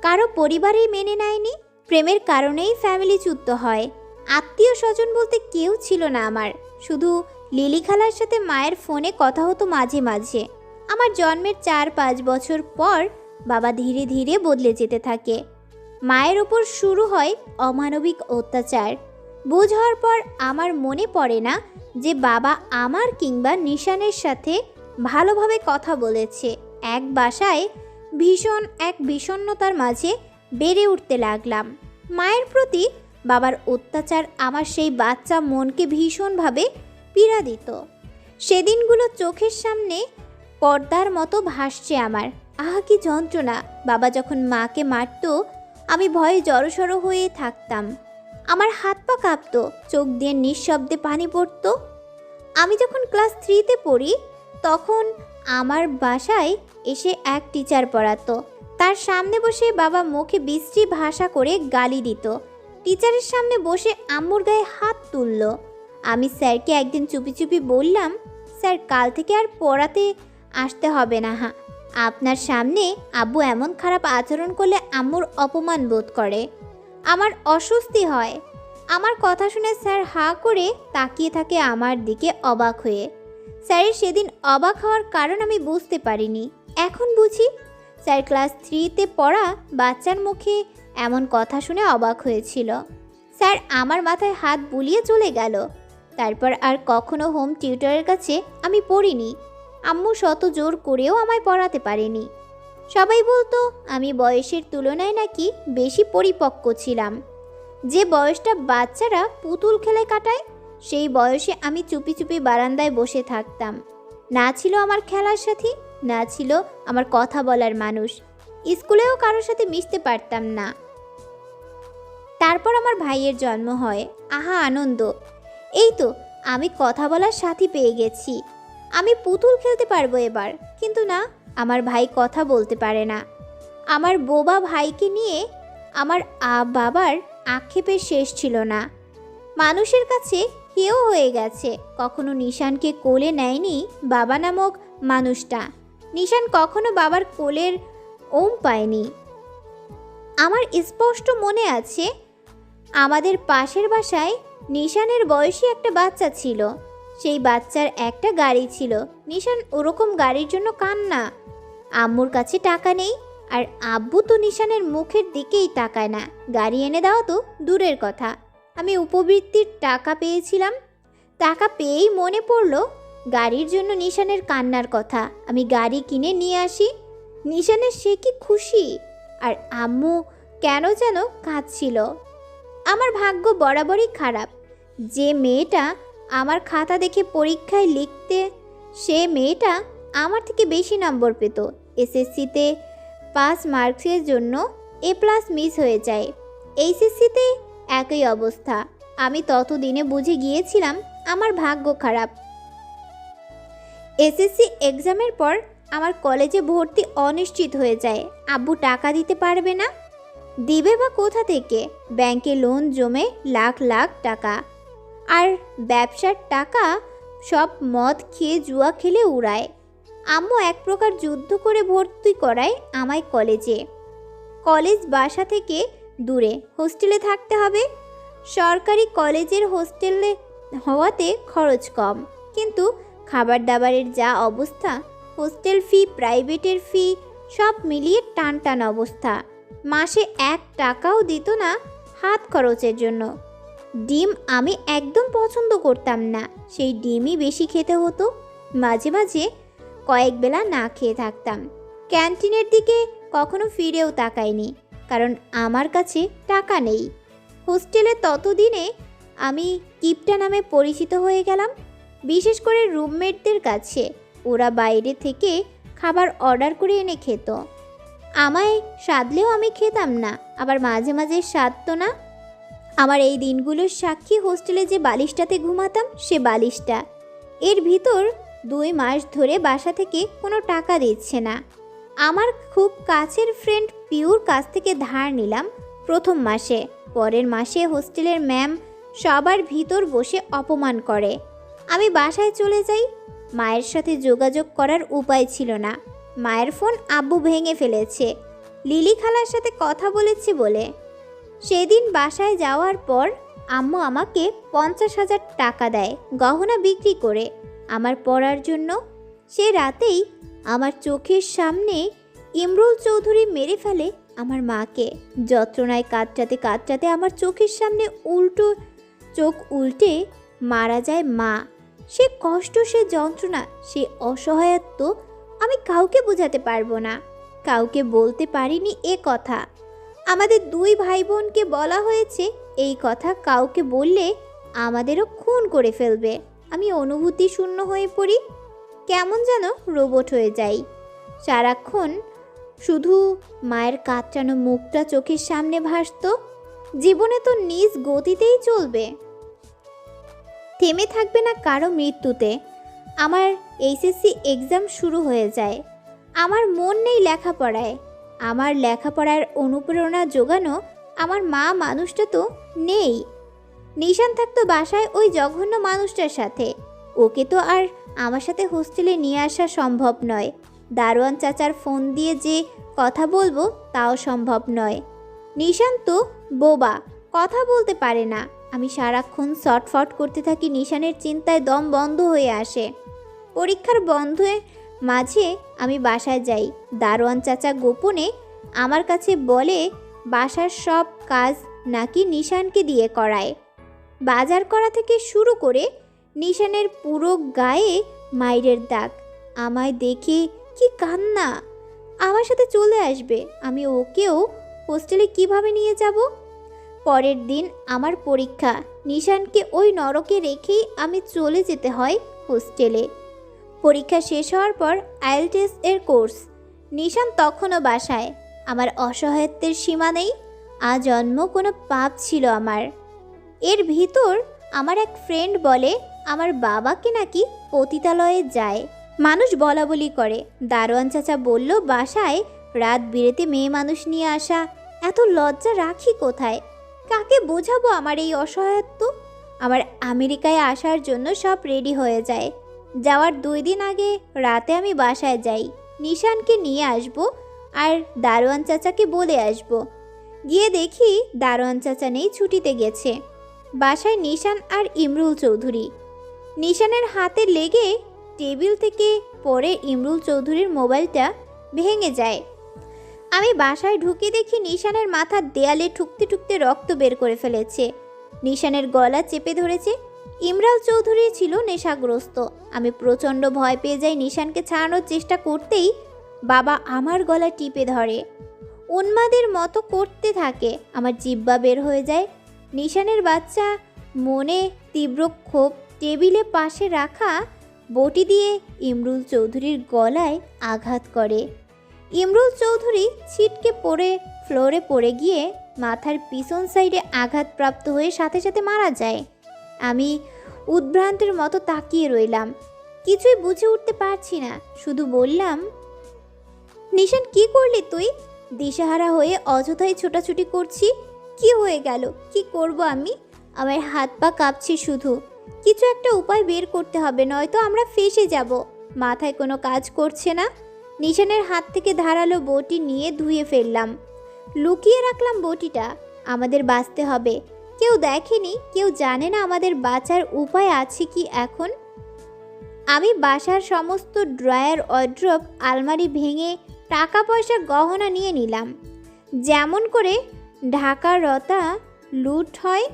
কারো পরিবারেই মেনে নেয়নি। প্রেমের কারণেই ফ্যামিলিচ্যুত হয়। আত্মীয় স্বজন বলতে কেউ ছিল না আমার। শুধু লিলি খালার সাথে মায়ের ফোনে কথা হতো মাঝে মাঝে। আমার জন্মের 4-5 বছর পর বাবা ধীরে ধীরে বদলে যেতে থাকে। মায়ের ওপর শুরু হয় অমানবিক অত্যাচার। বুঝ হওয়ার পর আমার মনে পড়ে না যে বাবা আমার কিংবা নিশানের সাথে ভালোভাবে কথা বলেছে। এক বাসায় এক বিষণ্ণতার মাঝে বেড়ে উঠতে লাগলাম। মায়ের প্রতি বাবার অত্যাচার আমার সেই বাচ্চা মনকে ভীষণভাবে পীড়া দিত। সেদিনগুলো চোখের সামনে পর্দার মতো ভাসছে আমার। আহা কি যন্ত্রণা! বাবা যখন মাকে মারত আমি ভয়ে জড়সড় হয়ে থাকতাম। আমার হাত পা কাঁপতো, চোখ দিয়ে নিঃশব্দে পানি পড়তো। আমি যখন ক্লাস 3-তে পড়ি তখন আমার বাসায় এসে এক টিচার পড়াতো। তার সামনে বসে বাবা মুখে বিশ্রী ভাষা করে গালি দিত। টিচারের সামনে বসে আম্মুর গায়ে হাত তুলল। আমি স্যারকে একদিন চুপি চুপি বললাম, স্যার কাল থেকে আর পড়াতে আসতে হবে না। হ্যাঁ, আপনার সামনে আব্বু এমন খারাপ আচরণ করলে আম্মুর অপমান বোধ করে, আমার অস্বস্তি হয়। আমার কথা শুনে স্যার হাঁ করে তাকিয়ে থাকে আমার দিকে অবাক হয়ে। স্যারের সেদিন অবাক হওয়ার কারণ আমি বুঝতে পারিনি, এখন বুঝি। স্যার ক্লাস 3-তে পড়া বাচ্চার মুখে এমন কথা শুনে অবাক হয়েছিল। স্যার আমার মাথায় হাত বুলিয়ে চলে গেল। তারপর আর কখনো হোম টিউটরের কাছে আমি পড়িনি। আম্মু শত জোর করেও আমায় পড়াতে পারেনি। সবাই বলতো আমি বয়সের তুলনায় নাকি বেশি পরিপক্ক ছিলাম। যে বয়সটা বাচ্চারা পুতুল খেলে কাটায়, সেই বয়সে আমি চুপি চুপি বারান্দায় বসে থাকতাম। না ছিল আমার খেলার সাথী, না ছিল আমার কথা বলার মানুষ। স্কুলেও কারোর সাথে মিশতে পারতাম না। তারপর আমার ভাইয়ের জন্ম হয়। আহা আনন্দ! এই তো আমি কথা বলার সাথী পেয়ে গেছি। আমি পুতুল খেলতে পারবো এবার। কিন্তু না, আমার ভাই কথা বলতে পারে না। আমার বোবা ভাইকে নিয়ে আমার বাবার আক্ষেপের শেষ ছিল না। মানুষের কাছে হেয় হয়ে গেছে। কখনো নিশানকে কোলে নেয়নি বাবা নামক মানুষটা। নিশান কখনো বাবার কোলের ওম পায়নি। আমার স্পষ্ট মনে আছে, আমাদের পাশের বাসায় নিশানের বয়সী একটা বাচ্চা ছিল। সেই বাচ্চার একটা গাড়ি ছিল। নিশান ওরকম গাড়ির জন্য কান্না। আম্মুর কাছে টাকা নেই, আর আব্বু তো নিশানের মুখের দিকেই তাকায় না। গাড়ি এনে দাও তো দূরের কথা। আমি উপবৃত্তির টাকা পেয়েছিলাম। টাকা পেয়েই মনে পড়লো গাড়ির জন্য নিশানের কান্নার কথা। আমি গাড়ি কিনে নিয়ে আসি। নিশানের সে কি খুশি, আর আম্মু কেন যেন কাঁদছিল। আমার ভাগ্য বরাবরই খারাপ। যে মেয়েটা আমার খাতা দেখে পরীক্ষায় লিখতে, সে মেয়েটা আমার থেকে বেশি নম্বর পেত। এসএসসিতে পাস মার্কসের জন্য A+ মিস হয়ে যায়। এইচএসসিতে একই অবস্থা। আমি ততদিনে বুঝে গিয়েছিলাম আমার ভাগ্য খারাপ। এসএসসি এক্সামের পর আমার কলেজে ভর্তি অনিশ্চিত হয়ে যায়। আব্বু টাকা দিতে পারবে না। দিবে বা কোথা থেকে? ব্যাংকে লোন জমে লাখ লাখ টাকা, আর ব্যবসার টাকা সব মদ খেয়ে জুয়া খেলে উড়ায়। আম্মু এক প্রকার যুদ্ধ করে ভর্তি করায় আমায় কলেজে। কলেজ বাসা থেকে দূরে, হোস্টেলে থাকতে হবে। সরকারি কলেজের হোস্টেলে হওয়াতে খরচ কম, কিন্তু খাবার দাবারের যা অবস্থা, হোস্টেল ফি, প্রাইভেটের ফি সব মিলিয়ে টান টান অবস্থা। মাসে 1 টাকাও দিত না হাত খরচের জন্য। ডিম আমি একদম পছন্দ করতাম না, সেই ডিমই বেশি খেতে হতো। মাঝে মাঝে কয়েক বেলা না খেয়ে থাকতাম। ক্যান্টিনের দিকে কখনো ফিরেও তাকাইনি, কারণ আমার কাছে টাকা নেই। হোস্টেলে ততদিনে আমি কিপটা নামে পরিচিত হয়ে গেলাম, বিশেষ করে রুমমেটদের কাছে। ওরা বাইরে থেকে খাবার অর্ডার করে এনে খেত, আমায় সাধলেও আমি খেতাম না, আবার মাঝে মাঝে সাধতো না। আমার এই দিনগুলোর সাক্ষী হোস্টেলে যে বালিশটাতে ঘুমাতাম, সে বালিশটা। এর ভিতর 2 মাস ধরে বাসা থেকে কোনো টাকা দিচ্ছে না। আমার খুব কাছের ফ্রেন্ড পিউর কাছ থেকে ধার নিলাম প্রথম মাসে। পরের মাসে হোস্টেলের ম্যাম সবার ভিতর বসে অপমান করে। আমি বাসায় চলে যাই। মায়ের সাথে যোগাযোগ করার উপায় ছিল না। মায়ের ফোন আব্বু ভেঙে ফেলেছে, লিলি খালার সাথে কথা বলেছি বলে। সেদিন বাসায় যাওয়ার পর আম্মু আমাকে 50,000 টাকা দেয় গহনা বিক্রি করে আমার পড়ার জন্য। সে রাতেই আমার চোখের সামনে ইমরুল চৌধুরী মেরে ফেলে আমার মাকে। যন্ত্রণায় কাঁদতে কাঁদতে আমার চোখের সামনে চোখ উল্টে মারা যায় মা। সে কষ্ট, সে যন্ত্রণা, সে অসহায়ত্ব আমি কাউকে বোঝাতে পারবো না। কাউকে বলতে পারিনি এ কথা। আমাদের 2 ভাই বোনকে বলা হয়েছে এই কথা কাউকে বললে আমাদেরও খুন করে ফেলবে। আমি অনুভূতি শূন্য হয়ে পড়ি, কেমন যেন রোবট হয়ে যাই। সারাক্ষণ শুধু মায়ের কাঁচানো মুখটা চোখের সামনে ভাসতো। জীবনে তো নিজ গতিতেই চলবে, থেমে থাকবে না কারো মৃত্যুতে। আমার এইচএসসি এক্সাম শুরু হয়ে যায়। আমার মন নেই লেখাপড়ায়। আমার লেখাপড়ার অনুপ্রেরণা জোগানো আমার মা মানুষটা তো নেই। নিশান থাকতো বাসায় ওই জঘন্য মানুষটার সাথে। ওকে তো আর আমার সাথে হোস্টেলে নিয়ে আসা সম্ভব নয়। দারোয়ান চাচার ফোন দিয়ে যে কথা বলবো তাও সম্ভব নয়। নিশান তো বোবা, কথা বলতে পারে না। আমি সারাক্ষণ শটফট করতে থাকি। নিশানের চিন্তায় দম বন্ধ হয়ে আসে। পরীক্ষার বন্ধে মাঝে আমি বাসায় যাই। দারোয়ান চাচা গোপনে আমার কাছে বলে বাসার সব কাজ নাকি নিশানকে দিয়ে করায়। বাজার করা থেকে শুরু করে নিশানের পুরো গায়ে মাইরের দাগ। আমায় দেখে কি কান্না! আমার সাথে চলে আসবে, আমি ওকেও হোস্টেলে কিভাবে নিয়ে যাব? পরের দিন আমার পরীক্ষা। নিশানকে ওই নরকে রেখেই আমি চলে যেতে হয় হোস্টেলে। পরীক্ষা শেষ হওয়ার পর আইএলটিএস এর কোর্স। নিশান তখনও বাসায়। আমার অসহায়ত্বের সীমা নেই। আজন্ম কোনো পাপ ছিল আমার। এর ভিতর আমার এক ফ্রেন্ড বলে আমার বাবাকে নাকি পতিতালয়ে যায়, মানুষ বলা বলি করে। দারোয়ান চাচা বলল বাসায় রাত বিরেতে মেয়ে মানুষ নিয়ে আসা, এত লজ্জা রাখি কোথায়? কাকে বোঝাবো আমার এই অসহায়ত্ব? আমার আমেরিকায় আসার জন্য সব রেডি হয়ে যায়। যাওয়ার 2 দিন আগে রাতে আমি বাসায় যাই। নিশানকে নিয়ে আসব আর দারোয়ান চাচাকে বলে আসব। গিয়ে দেখি দারোয়ান চাচা নেই, ছুটিতে গেছে। বাসায় নিশান আর ইমরুল চৌধুরী। নিশানের হাতে লেগে টেবিল থেকে পড়ে ইমরুল চৌধুরীর মোবাইলটা ভেঙে যায়। আমি বাসায় ঢুকে দেখি নিশানের মাথার দেয়ালে ঠুকতে ঠুকতে রক্ত বের করে ফেলেছে। নিশানের গলা চেপে ধরেছে। ইমরাল চৌধুরী ছিল নেশাগ্রস্ত। আমি প্রচণ্ড ভয় পেয়ে যাই। নিশানকে ছাড়ানোর চেষ্টা করতেই বাবা আমার গলা টিপে ধরে, উন্মাদের মতো করতে থাকে। আমার জিহ্বা বের হয়ে যায়। নিশানের বাচ্চা মনে তীব্র ক্ষোভ টেবিলে পাশে রাখা বটি দিয়ে ইমরুল চৌধুরীর গলায় আঘাত করে। ইমরুল চৌধুরী ছিটকে পড়ে ফ্লোরে পড়ে গিয়ে মাথার পিছন সাইডে আঘাতপ্রাপ্ত হয়ে সাথে সাথে মারা যায়। আমি উদ্ভ্রান্তের মতো তাকিয়ে রইলাম, কিছুই বুঝে উঠতে পারছি না। শুধু বললাম, নিশান কি করলি তুই? দিশাহারা হয়ে অযথাই ছোটাছুটি করছি। কি হয়ে গেল? কি করব আমি? আমার হাত পা কাঁপছে শুধু। কিছু একটা উপায় বের করতে হবে, নয়তো আমরা ফেঁসে যাব। মাথায় কোনো কাজ করছে না। নিশানের হাত থেকে ধারালো বটি নিয়ে ধুয়ে ফেললাম, লুকিয়ে রাখলাম বটিটা। আমাদের বাঁচতে হবে। কেউ দেখেনি, কেউ জানে না আমাদের বাঁচার উপায় আছে কি এখন। আমি বাসার সমস্ত ড্রয়ার, ওয়ার্ড্রোব, আলমারি ভেঙে টাকা পয়সা গহনা নিয়ে নিলাম, যেমন করে ঢাকার রতা লুট হয়।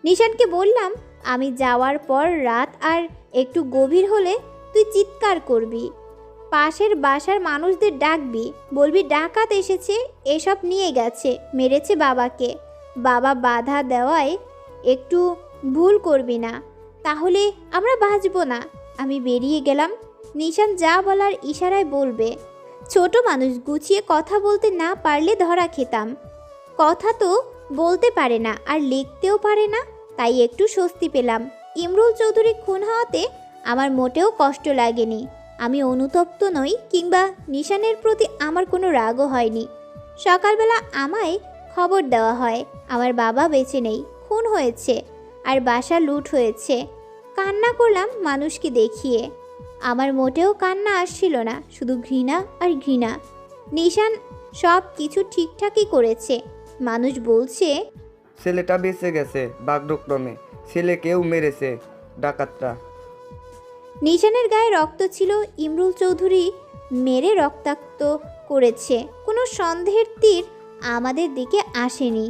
নিশানকে বললাম, আমি যাওয়ার পর রাত আর একটু গভীর হলে তুই চিৎকার করবি, পাশের বাসার মানুষদের ডাকবি, বলবি ডাকাত এসেছে, এসব নিয়ে গেছে, মেরেছে বাবাকে। বাবা বাধা দেওয়ায় একটু ভুল করবি না, তাহলে আমরা বাঁচবো না। আমি বেরিয়ে গেলাম। নিশান যা বলার ইশারায় বলবে। ছোট মানুষ, গুছিয়ে কথা বলতে না পারলে ধরা খেতাম। কথা তো বলতে পারে না আর লিখতেও পারে না, তাই একটু স্বস্তি পেলাম। ইমরুল চৌধুরী খুন হওয়াতে আমার মোটেও কষ্ট লাগেনি। আমি অনুতপ্ত নই, কিংবা নিশানের প্রতি আমার কোনো রাগও হয়নি। সকালবেলা আমায় খবর দেওয়া হয় আমার বাবা বেঁচে নেই, খুন হয়েছে আর বাসা লুট হয়েছে। কান্না করলাম মানুষকে দেখিয়ে। আমার মোটেও কান্না আসছিল না, শুধু ঘৃণা আর ঘৃণা। নিশান সব কিছু ঠিকঠাকই করেছে। মানুষ বলছে ছেলেটা বেঁচে গেছে ভাগ্যক্রমে, ছেলেকেও মেরেছে ডাকাতরা। নিশানের গায়ে রক্ত ছিল, ইমরুল চৌধুরী মেরে রক্তাক্ত করেছে। কোনো সন্দেহের তীর আমাদের দিকে আসেনি।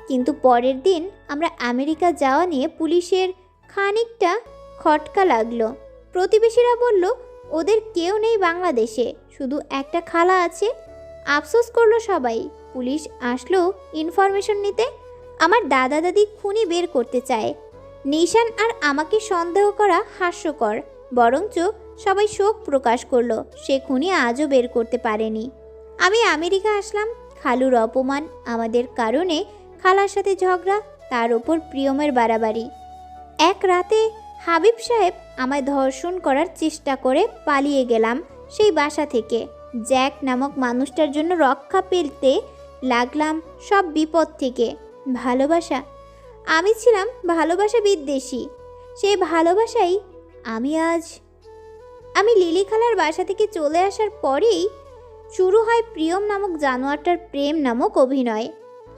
কিন্তু পরের দিন আমরা আমেরিকা যাওয়া নিয়ে পুলিশের খানিকটা খটকা লাগলো। প্রতিবেশীরা বলল ওদের কেউ নেই বাংলাদেশে, শুধু একটা খালা আছে। আফসোস করলো সবাই। পুলিশ আসলো ইনফরমেশন নিতে। আমার দাদা দাদি খুনি বের করতে চায়। নিশান আর আমাকে সন্দেহ করা হাস্যকর, বরঞ্চ সবাই শোক প্রকাশ করলো সে খুনি আজও বের করতে পারেনি। আমি আমেরিকা আসলাম। খালুর অপমান, আমাদের কারণে খালার সাথে ঝগড়া, তার ওপর প্রিয়মের বাড়াবাড়ি। এক রাতে হাবিব সাহেব আমায় ধর্ষণ করার চেষ্টা করে পালিয়ে গেলাম সেই বাসা থেকে। জ্যাক নামক মানুষটার জন্য রক্ষা পেতে লাগলাম সব বিপদ থেকে। ভালোবাসা, আমি ছিলাম ভালোবাসা বিদ্বেষী। সেই ভালোবাসাই আমি লিলি খালার বাসা থেকে চলে আসার পরেই শুরু হয় প্রিয়ম নামক জানোয়ারটার প্রেম নামক অভিনয়।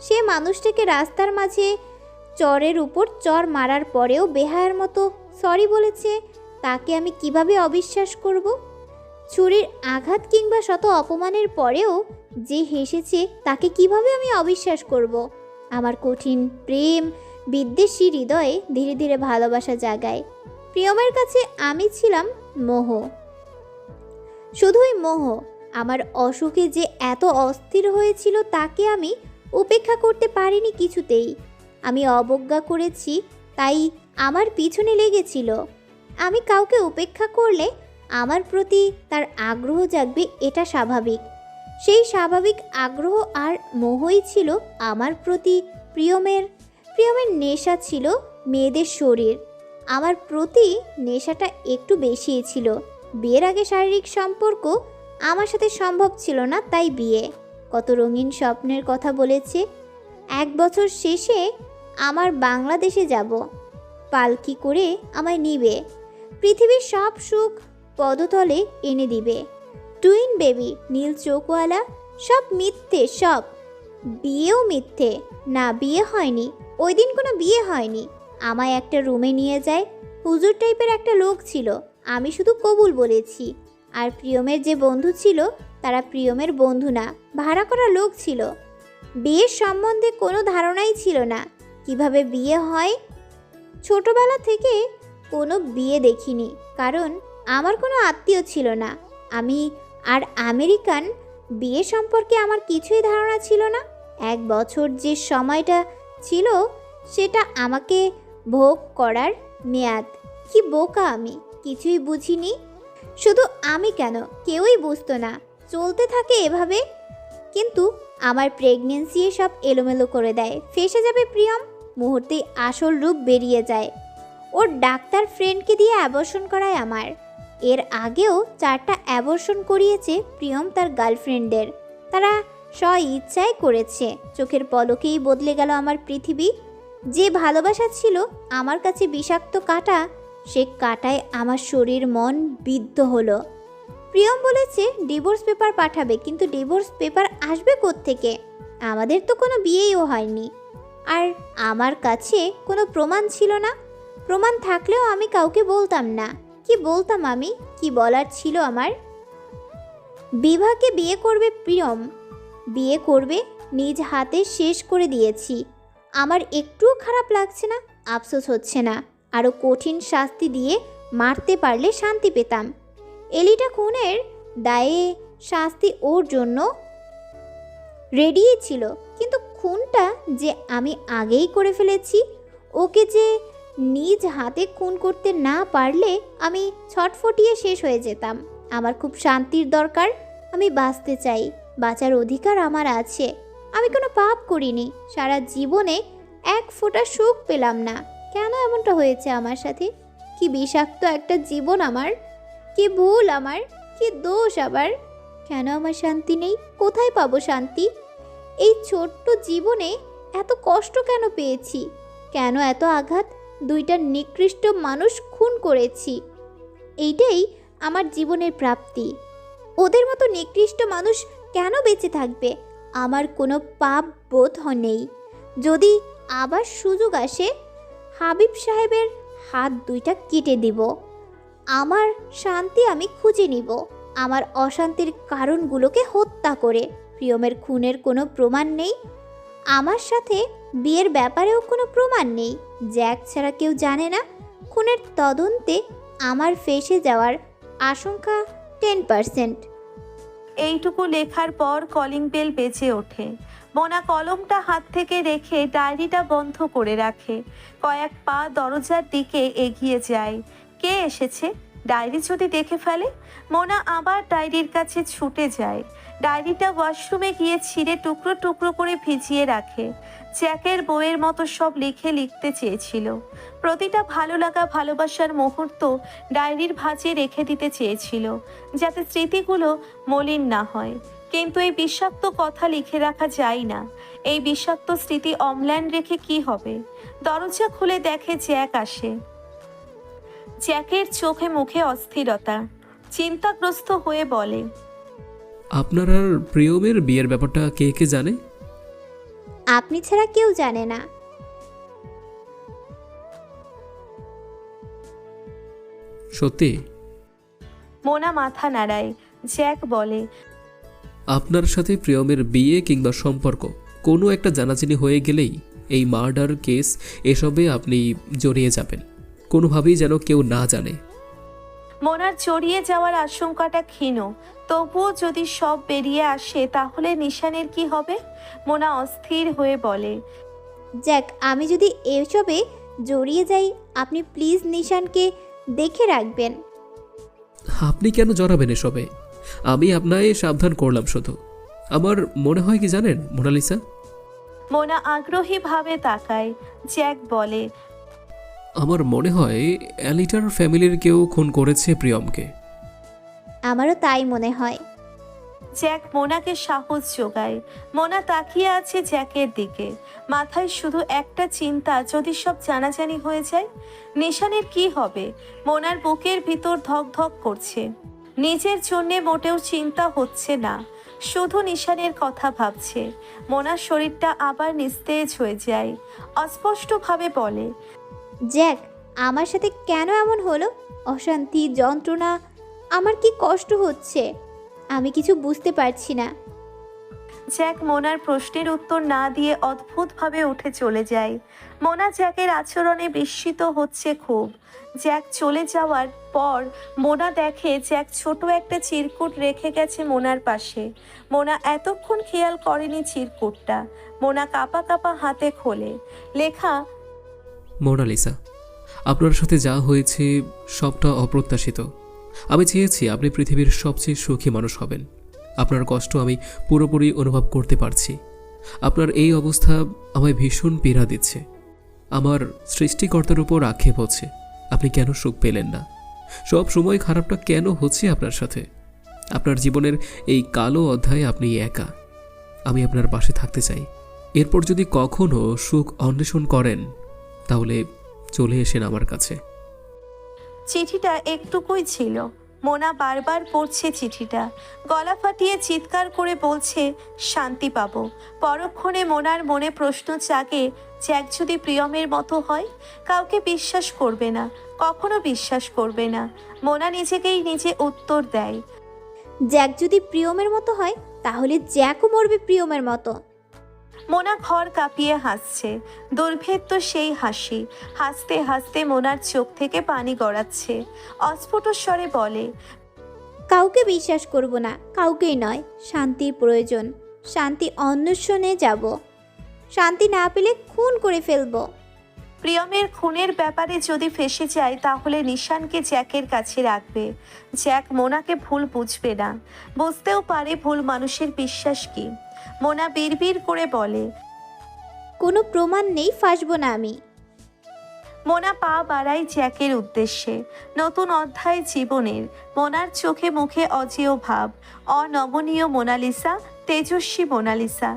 সে মানুষটাকে রাস্তার মাঝে চরের উপর চর মারার পরেও বেহায়ার মতো সরি বলেছে। তাকে আমি কিভাবে অবিশ্বাস করব? ছুরির আঘাত কিংবা শত অপমানের পরেও যে হেসেছে, তাকে কিভাবে আমি অবিশ্বাস করব? আমার কঠিন প্রেম বিদ্বেষী হৃদয়ে ধীরে ধীরে ভালোবাসা জাগায়। প্রিয়মের কাছে আমি ছিলাম মোহ, শুধুই মোহ। আমার অসুখে যে এত অস্থির হয়েছিল তাকে আমি উপেক্ষা করতে পারিনি কিছুতেই। আমি অবজ্ঞা করেছি, তাই আমার পিছনে লেগেছিল। আমি কাউকে উপেক্ষা করলে আমার প্রতি তার আগ্রহ জাগবে, এটা স্বাভাবিক। সেই স্বাভাবিক আগ্রহ আর মোহই ছিল আমার প্রতি প্রিয়মের। নেশা ছিল মেয়েদের শরীর, আমার প্রতি নেশাটা একটু বেশিই ছিল। বিয়ের আগে শারীরিক সম্পর্ক আমার সাথে সম্ভব ছিল না, তাই বিয়ে। কত রঙিন স্বপ্নের কথা বলেছে। 1 বছর শেষে আমার বাংলাদেশে যাব, পালকি করে আমায় নিবে, পৃথিবীর সব সুখ পদতলে এনে দিবে। টুইন বেবি, নীল চোখওয়ালা, সব মিথ্যে, সব। বিয়েও মিথ্যে, না বিয়ে হয়নি, ওই দিন কোনো বিয়ে হয়নি। আমায় একটা রুমে নিয়ে যায়, হুজুর টাইপের একটা লোক ছিল, আমি শুধু কবুল বলেছি। আর প্রিয়মের যে বন্ধু ছিল, তারা প্রিয়মের বন্ধু না, ভাড়া করা লোক ছিল। বিয়ের সম্বন্ধে কোনো ধারণাই ছিল না, কিভাবে বিয়ে হয়। ছোটবেলা থেকে কোনো বিয়ে দেখিনি, কারণ আমার কোনো আত্মীয় ছিল না। আমি আর আমেরিকান বিয়ে সম্পর্কে আমার কিছুই ধারণা ছিল না। 1 বছর যে সময়টা ছিল, সেটা আমাকে ভোগ করার মেয়াদ। কি বোকা আমি, কিছুই বুঝিনি। শুধু আমি কেন, কেউই বুঝতো না। চলতে থাকে এভাবে। কিন্তু আমার প্রেগনেন্সি সব এলোমেলো করে দেয়। ফেসে যাবে প্রিয়ম, মুহূর্তেই আসল রূপ বেরিয়ে যায়। ওর ডাক্তার ফ্রেন্ডকে দিয়ে অ্যাবর্শন করায় আমার। এর আগেও 4টা অ্যাবর্শন করিয়েছে প্রিয়ম তার গার্লফ্রেন্ডদের। তারা স্ব ইচ্ছায় করেছে। চোখের পলকেই বদলে গেল আমার পৃথিবী। যে ভালোবাসা ছিল আমার কাছে বিষাক্ত কাঁটা, সে কাঁটায় আমার শরীর মন বিদ্ধ হলো। প্রিয়ম বলেছে ডিভোর্স পেপার পাঠাবে, কিন্তু ডিভোর্স পেপার আসবে কোত্থেকে? আমাদের তো কোনো বিয়েও হয়নি। আর আমার কাছে কোনো প্রমাণ ছিল না। প্রমাণ থাকলেও আমি কাউকে বলতাম না। কি বলতাম আমি? কি বলার ছিল আমার? বিভাকে বিয়ে করবে প্রিয়ম, বিয়ে করবে, নিজ হাতে শেষ করে দিয়েছি। আমার একটুও খারাপ লাগছে না, আফসোস হচ্ছে না। আরও কঠিন শাস্তি দিয়ে মারতে পারলে শান্তি পেতাম। এলিটা খুনের দায়ে শাস্তি ওর জন্য রেডিই ছিল, কিন্তু খুনটা যে আমি আগেই করে ফেলেছি। ওকে যে নিজ হাতে খুন করতে না পারলে আমি ছটফটিয়ে শেষ হয়ে যেতাম। আমার খুব শান্তির দরকার। আমি বাঁচতে চাই, বাঁচার অধিকার আমার আছে। আমি কোনো পাপ করিনি, সারা জীবনে এক ফোঁটা সুখ পেলাম না। কেন এমনটা হয়েছে আমার সাথে? কি বিষাক্ত একটা জীবন আমার! কি ভুল আমার! কি দোষ আবার! কেন আমার শান্তি নেই? কোথায় পাবো শান্তি? এই ছোট্ট জীবনে এত কষ্ট কেন পেয়েছি? কেন এত আঘাত? দুইটা নিকৃষ্ট মানুষ খুন করেছি, এইটাই আমার জীবনের প্রাপ্তি। ওদের মতো নিকৃষ্ট মানুষ কেন বেঁচে থাকবে? আমার কোনো পাপ বোধ নেই। যদি আবার সুযোগ আসে, হাবিব সাহেবের হাত দুইটা কেটে দিব। আমার শান্তি আমি খুঁজে নিব, আমার অশান্তির কারণগুলোকে হত্যা করে। প্রিয়মের খুনের কোনো প্রমাণ নেই, আমার সাথে বিয়ের ব্যাপারেও কোনো প্রমাণ নেই। জ্যাক ছাড়া কেউ জানে না। খুনের তদন্তে আমার ফেঁসে যাওয়ার আশঙ্কা 10%। এইটুকু লেখার পর কলিং বেল বেজে ওঠে। মোনা কলমটা হাত থেকে রেখে ডায়েরিটা বন্ধ করে রাখে। কয়েক পা দরজার দিকে এগিয়ে যায়। কে এসেছে? ডায়েরি যদি দেখে ফেলে? মোনা আবার ডায়েরির কাছে ছুটে যায়। ডায়েরিটা ওয়াশরুমে গিয়ে ছিঁড়ে টুকরো টুকরো করে ভিজিয়ে রাখে। জ্যাকের বইয়ের মতো সব লিখতে চেয়েছিল। প্রতিটা ভালো লাগা, ভালোবাসার মুহূর্ত ডায়েরির ভাঁজে রেখে দিতে চেয়েছিল, যাতে স্মৃতিগুলো মলিন না হয়। কিন্তু এই বিষাক্ত কথা লিখে রাখা যায় না। এই বিষাক্ত স্মৃতি অম্লান রেখে কি হবে? দরজা খুলে দেখে জ্যাক আসে। জ্যাকের চোখে মুখে অস্থিরতা। চিন্তাগ্রস্ত হয়ে বলে, আপনার আর প্রিয়মের বিয়ের ব্যাপারটা কে কে জানে? আপনি ছাড়া কেউ জানে না। সত্যি? মোনা মাথা নাড়ায়। জ্যাক বলে, আপনার সাথে প্রিয়মের বিয়ে কিংবা সম্পর্ক কোনো একটা জানাজানি হয়ে গেলেই এই মার্ডার কেস এসবে আপনি জড়িয়ে যাবেন। কোনোভাবেই যেন কেউ না জানে। মোনার জড়িয়ে যাওয়ার আশঙ্কাটা ক্ষীণ। তবুও যদি সব বেরিয়ে আসে তাহলে নিশানের কি হবে? মোনা অস্থির হয়ে বলে, জ্যাক, আমি যদি এসবে জড়িয়ে যাই, আপনি প্লিজ নিশানকে দেখে রাখবেন। আপনি কেন জড়াবেন এসবে? আমি আপনায় সাবধান করলাম শুধু। আমার মনে হয় কি জানেন মোনালিসা? মোনা আগ্রহীভাবে তাকায়। জ্যাক বলে, আমার মনে হয় অ্যালিটার ফ্যামিলির কেউ খুন করেছে প্রিয়মকে। আমারও তাই মনে হয়। জ্যাক মোনাকে সাহস যোগায়। মোনা তাকিয়ে আছে জ্যাকের দিকে। মাথায় শুধু একটা চিন্তা, যদি সব জানাজানি হয়ে যায় নিশানের কি হবে? মোনার বুকের ভিতর ধক ধক করছে। নিজের জন্যে মোটেও চিন্তা হচ্ছে না, শুধু নিশানের কথা ভাবছে। মোনার শরীরটা আবার নিস্তেজ হয়ে যায়। অস্পষ্টভাবে বলে, জ্যাক, আমার সাথে কেন এমন হলো? অশান্তি, যন্ত্রণা, আমার কি কষ্ট হচ্ছে আমি কিছু বুঝতে পারছি না। জ্যাক মোনার প্রশ্নের উত্তর না দিয়ে অদ্ভুতভাবে উঠে চলে যায়। মোনা জ্যাকের আচরণে বিস্মিত হচ্ছে খুব। জ্যাক চলে যাওয়ার পর মোনা দেখে জ্যাক ছোট একটা চিরকুট রেখে গেছে মোনার পাশে। মোনা এতক্ষণ খেয়াল করেনি চিরকুটটা। মোনা কাঁপা কাঁপা হাতে খোলে। লেখা, মোনালিসা, আপনার সাথে যা হয়েছে সবটা অপ্রত্যাশিত। আমি চেয়েছি আপনি পৃথিবীর সবচেয়ে সুখী মানুষ হবেন। আপনার কষ্ট আমি পুরোপুরি অনুভব করতে পারছি। আপনার এই অবস্থা আমায় ভীষণ পীড়া দিচ্ছে। আমার সৃষ্টিকর্তার উপর আক্ষেপ হচ্ছে, আপনি কেন সুখ পেলেন না? সব সময় খারাপটা কেন হচ্ছে আপনার সাথে? আপনার জীবনের এই কালো অধ্যায়ে আপনি একা। আমি আপনার পাশে থাকতে চাই। এরপর যদি কখনো সুখ অন্বেষণ করেন তাহলে চলে এসেন আমার কাছে। চিঠিটা একটুকুই ছিল। মোনা বারবার পড়ছে চিঠিটা, গলা ফাটিয়ে চিৎকার করে বলছে শান্তি পাবো। পরক্ষণে মোনার মনে প্রশ্ন জাগে, জ্যাক যদি প্রিয়মের মতো হয়? কাউকে বিশ্বাস করবে না, কখনো বিশ্বাস করবে না। মোনা নিজেকেই নিজে উত্তর দেয়। জ্যাক যদি প্রিয়মের মতো হয় তাহলে জ্যাকও মরবে প্রিয়মের মতো। মোনা ঘর কাঁপিয়ে হাসছে, দুর্ভেদ্য সেই হাসি। হাসতে হাসতে মোনার চোখ থেকে পানি গড়াচ্ছে। অস্ফুট স্বরে বলে, কাউকে বিশ্বাস করব না, কাউকেই নয়। শান্তির প্রয়োজন, শান্তি অন্বেষণে যাব। শান্তি না পেলে খুন করে ফেলবো। প্রিয়মের খুনের ব্যাপারে যদি ফেঁসে যায় তাহলে নিশানকে জ্যাকের কাছে রাখবে। জ্যাক মোনাকে ভুল বুঝবে না, বুঝতেও পারে ভুল মানুষের বিশ্বাস কি। মোনা বিড়বিড় করে বলে, কোনো প্রমাণ নেই, ফাঁসবো না আমি। মোনা পা বাড়ায় জ্যাকের উদ্দেশ্যে। নতুন অধ্যায় জীবনের। মোনার চোখে মুখে অজেয় ভাব, অনমনীয় মোনালিসা, তেজস্বী মোনালিসা।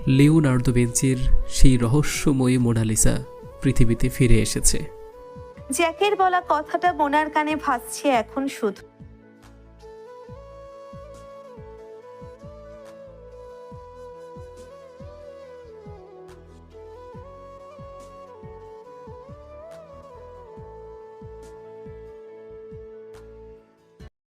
লিওনার্দো ভিঞ্চির সেই রহস্যময়ী মোনালিসা পৃথিবীতে ফিরে এসেছে। জ্যাকের বলা কথাটা মোনার কানে ভাসছে এখন শুধু।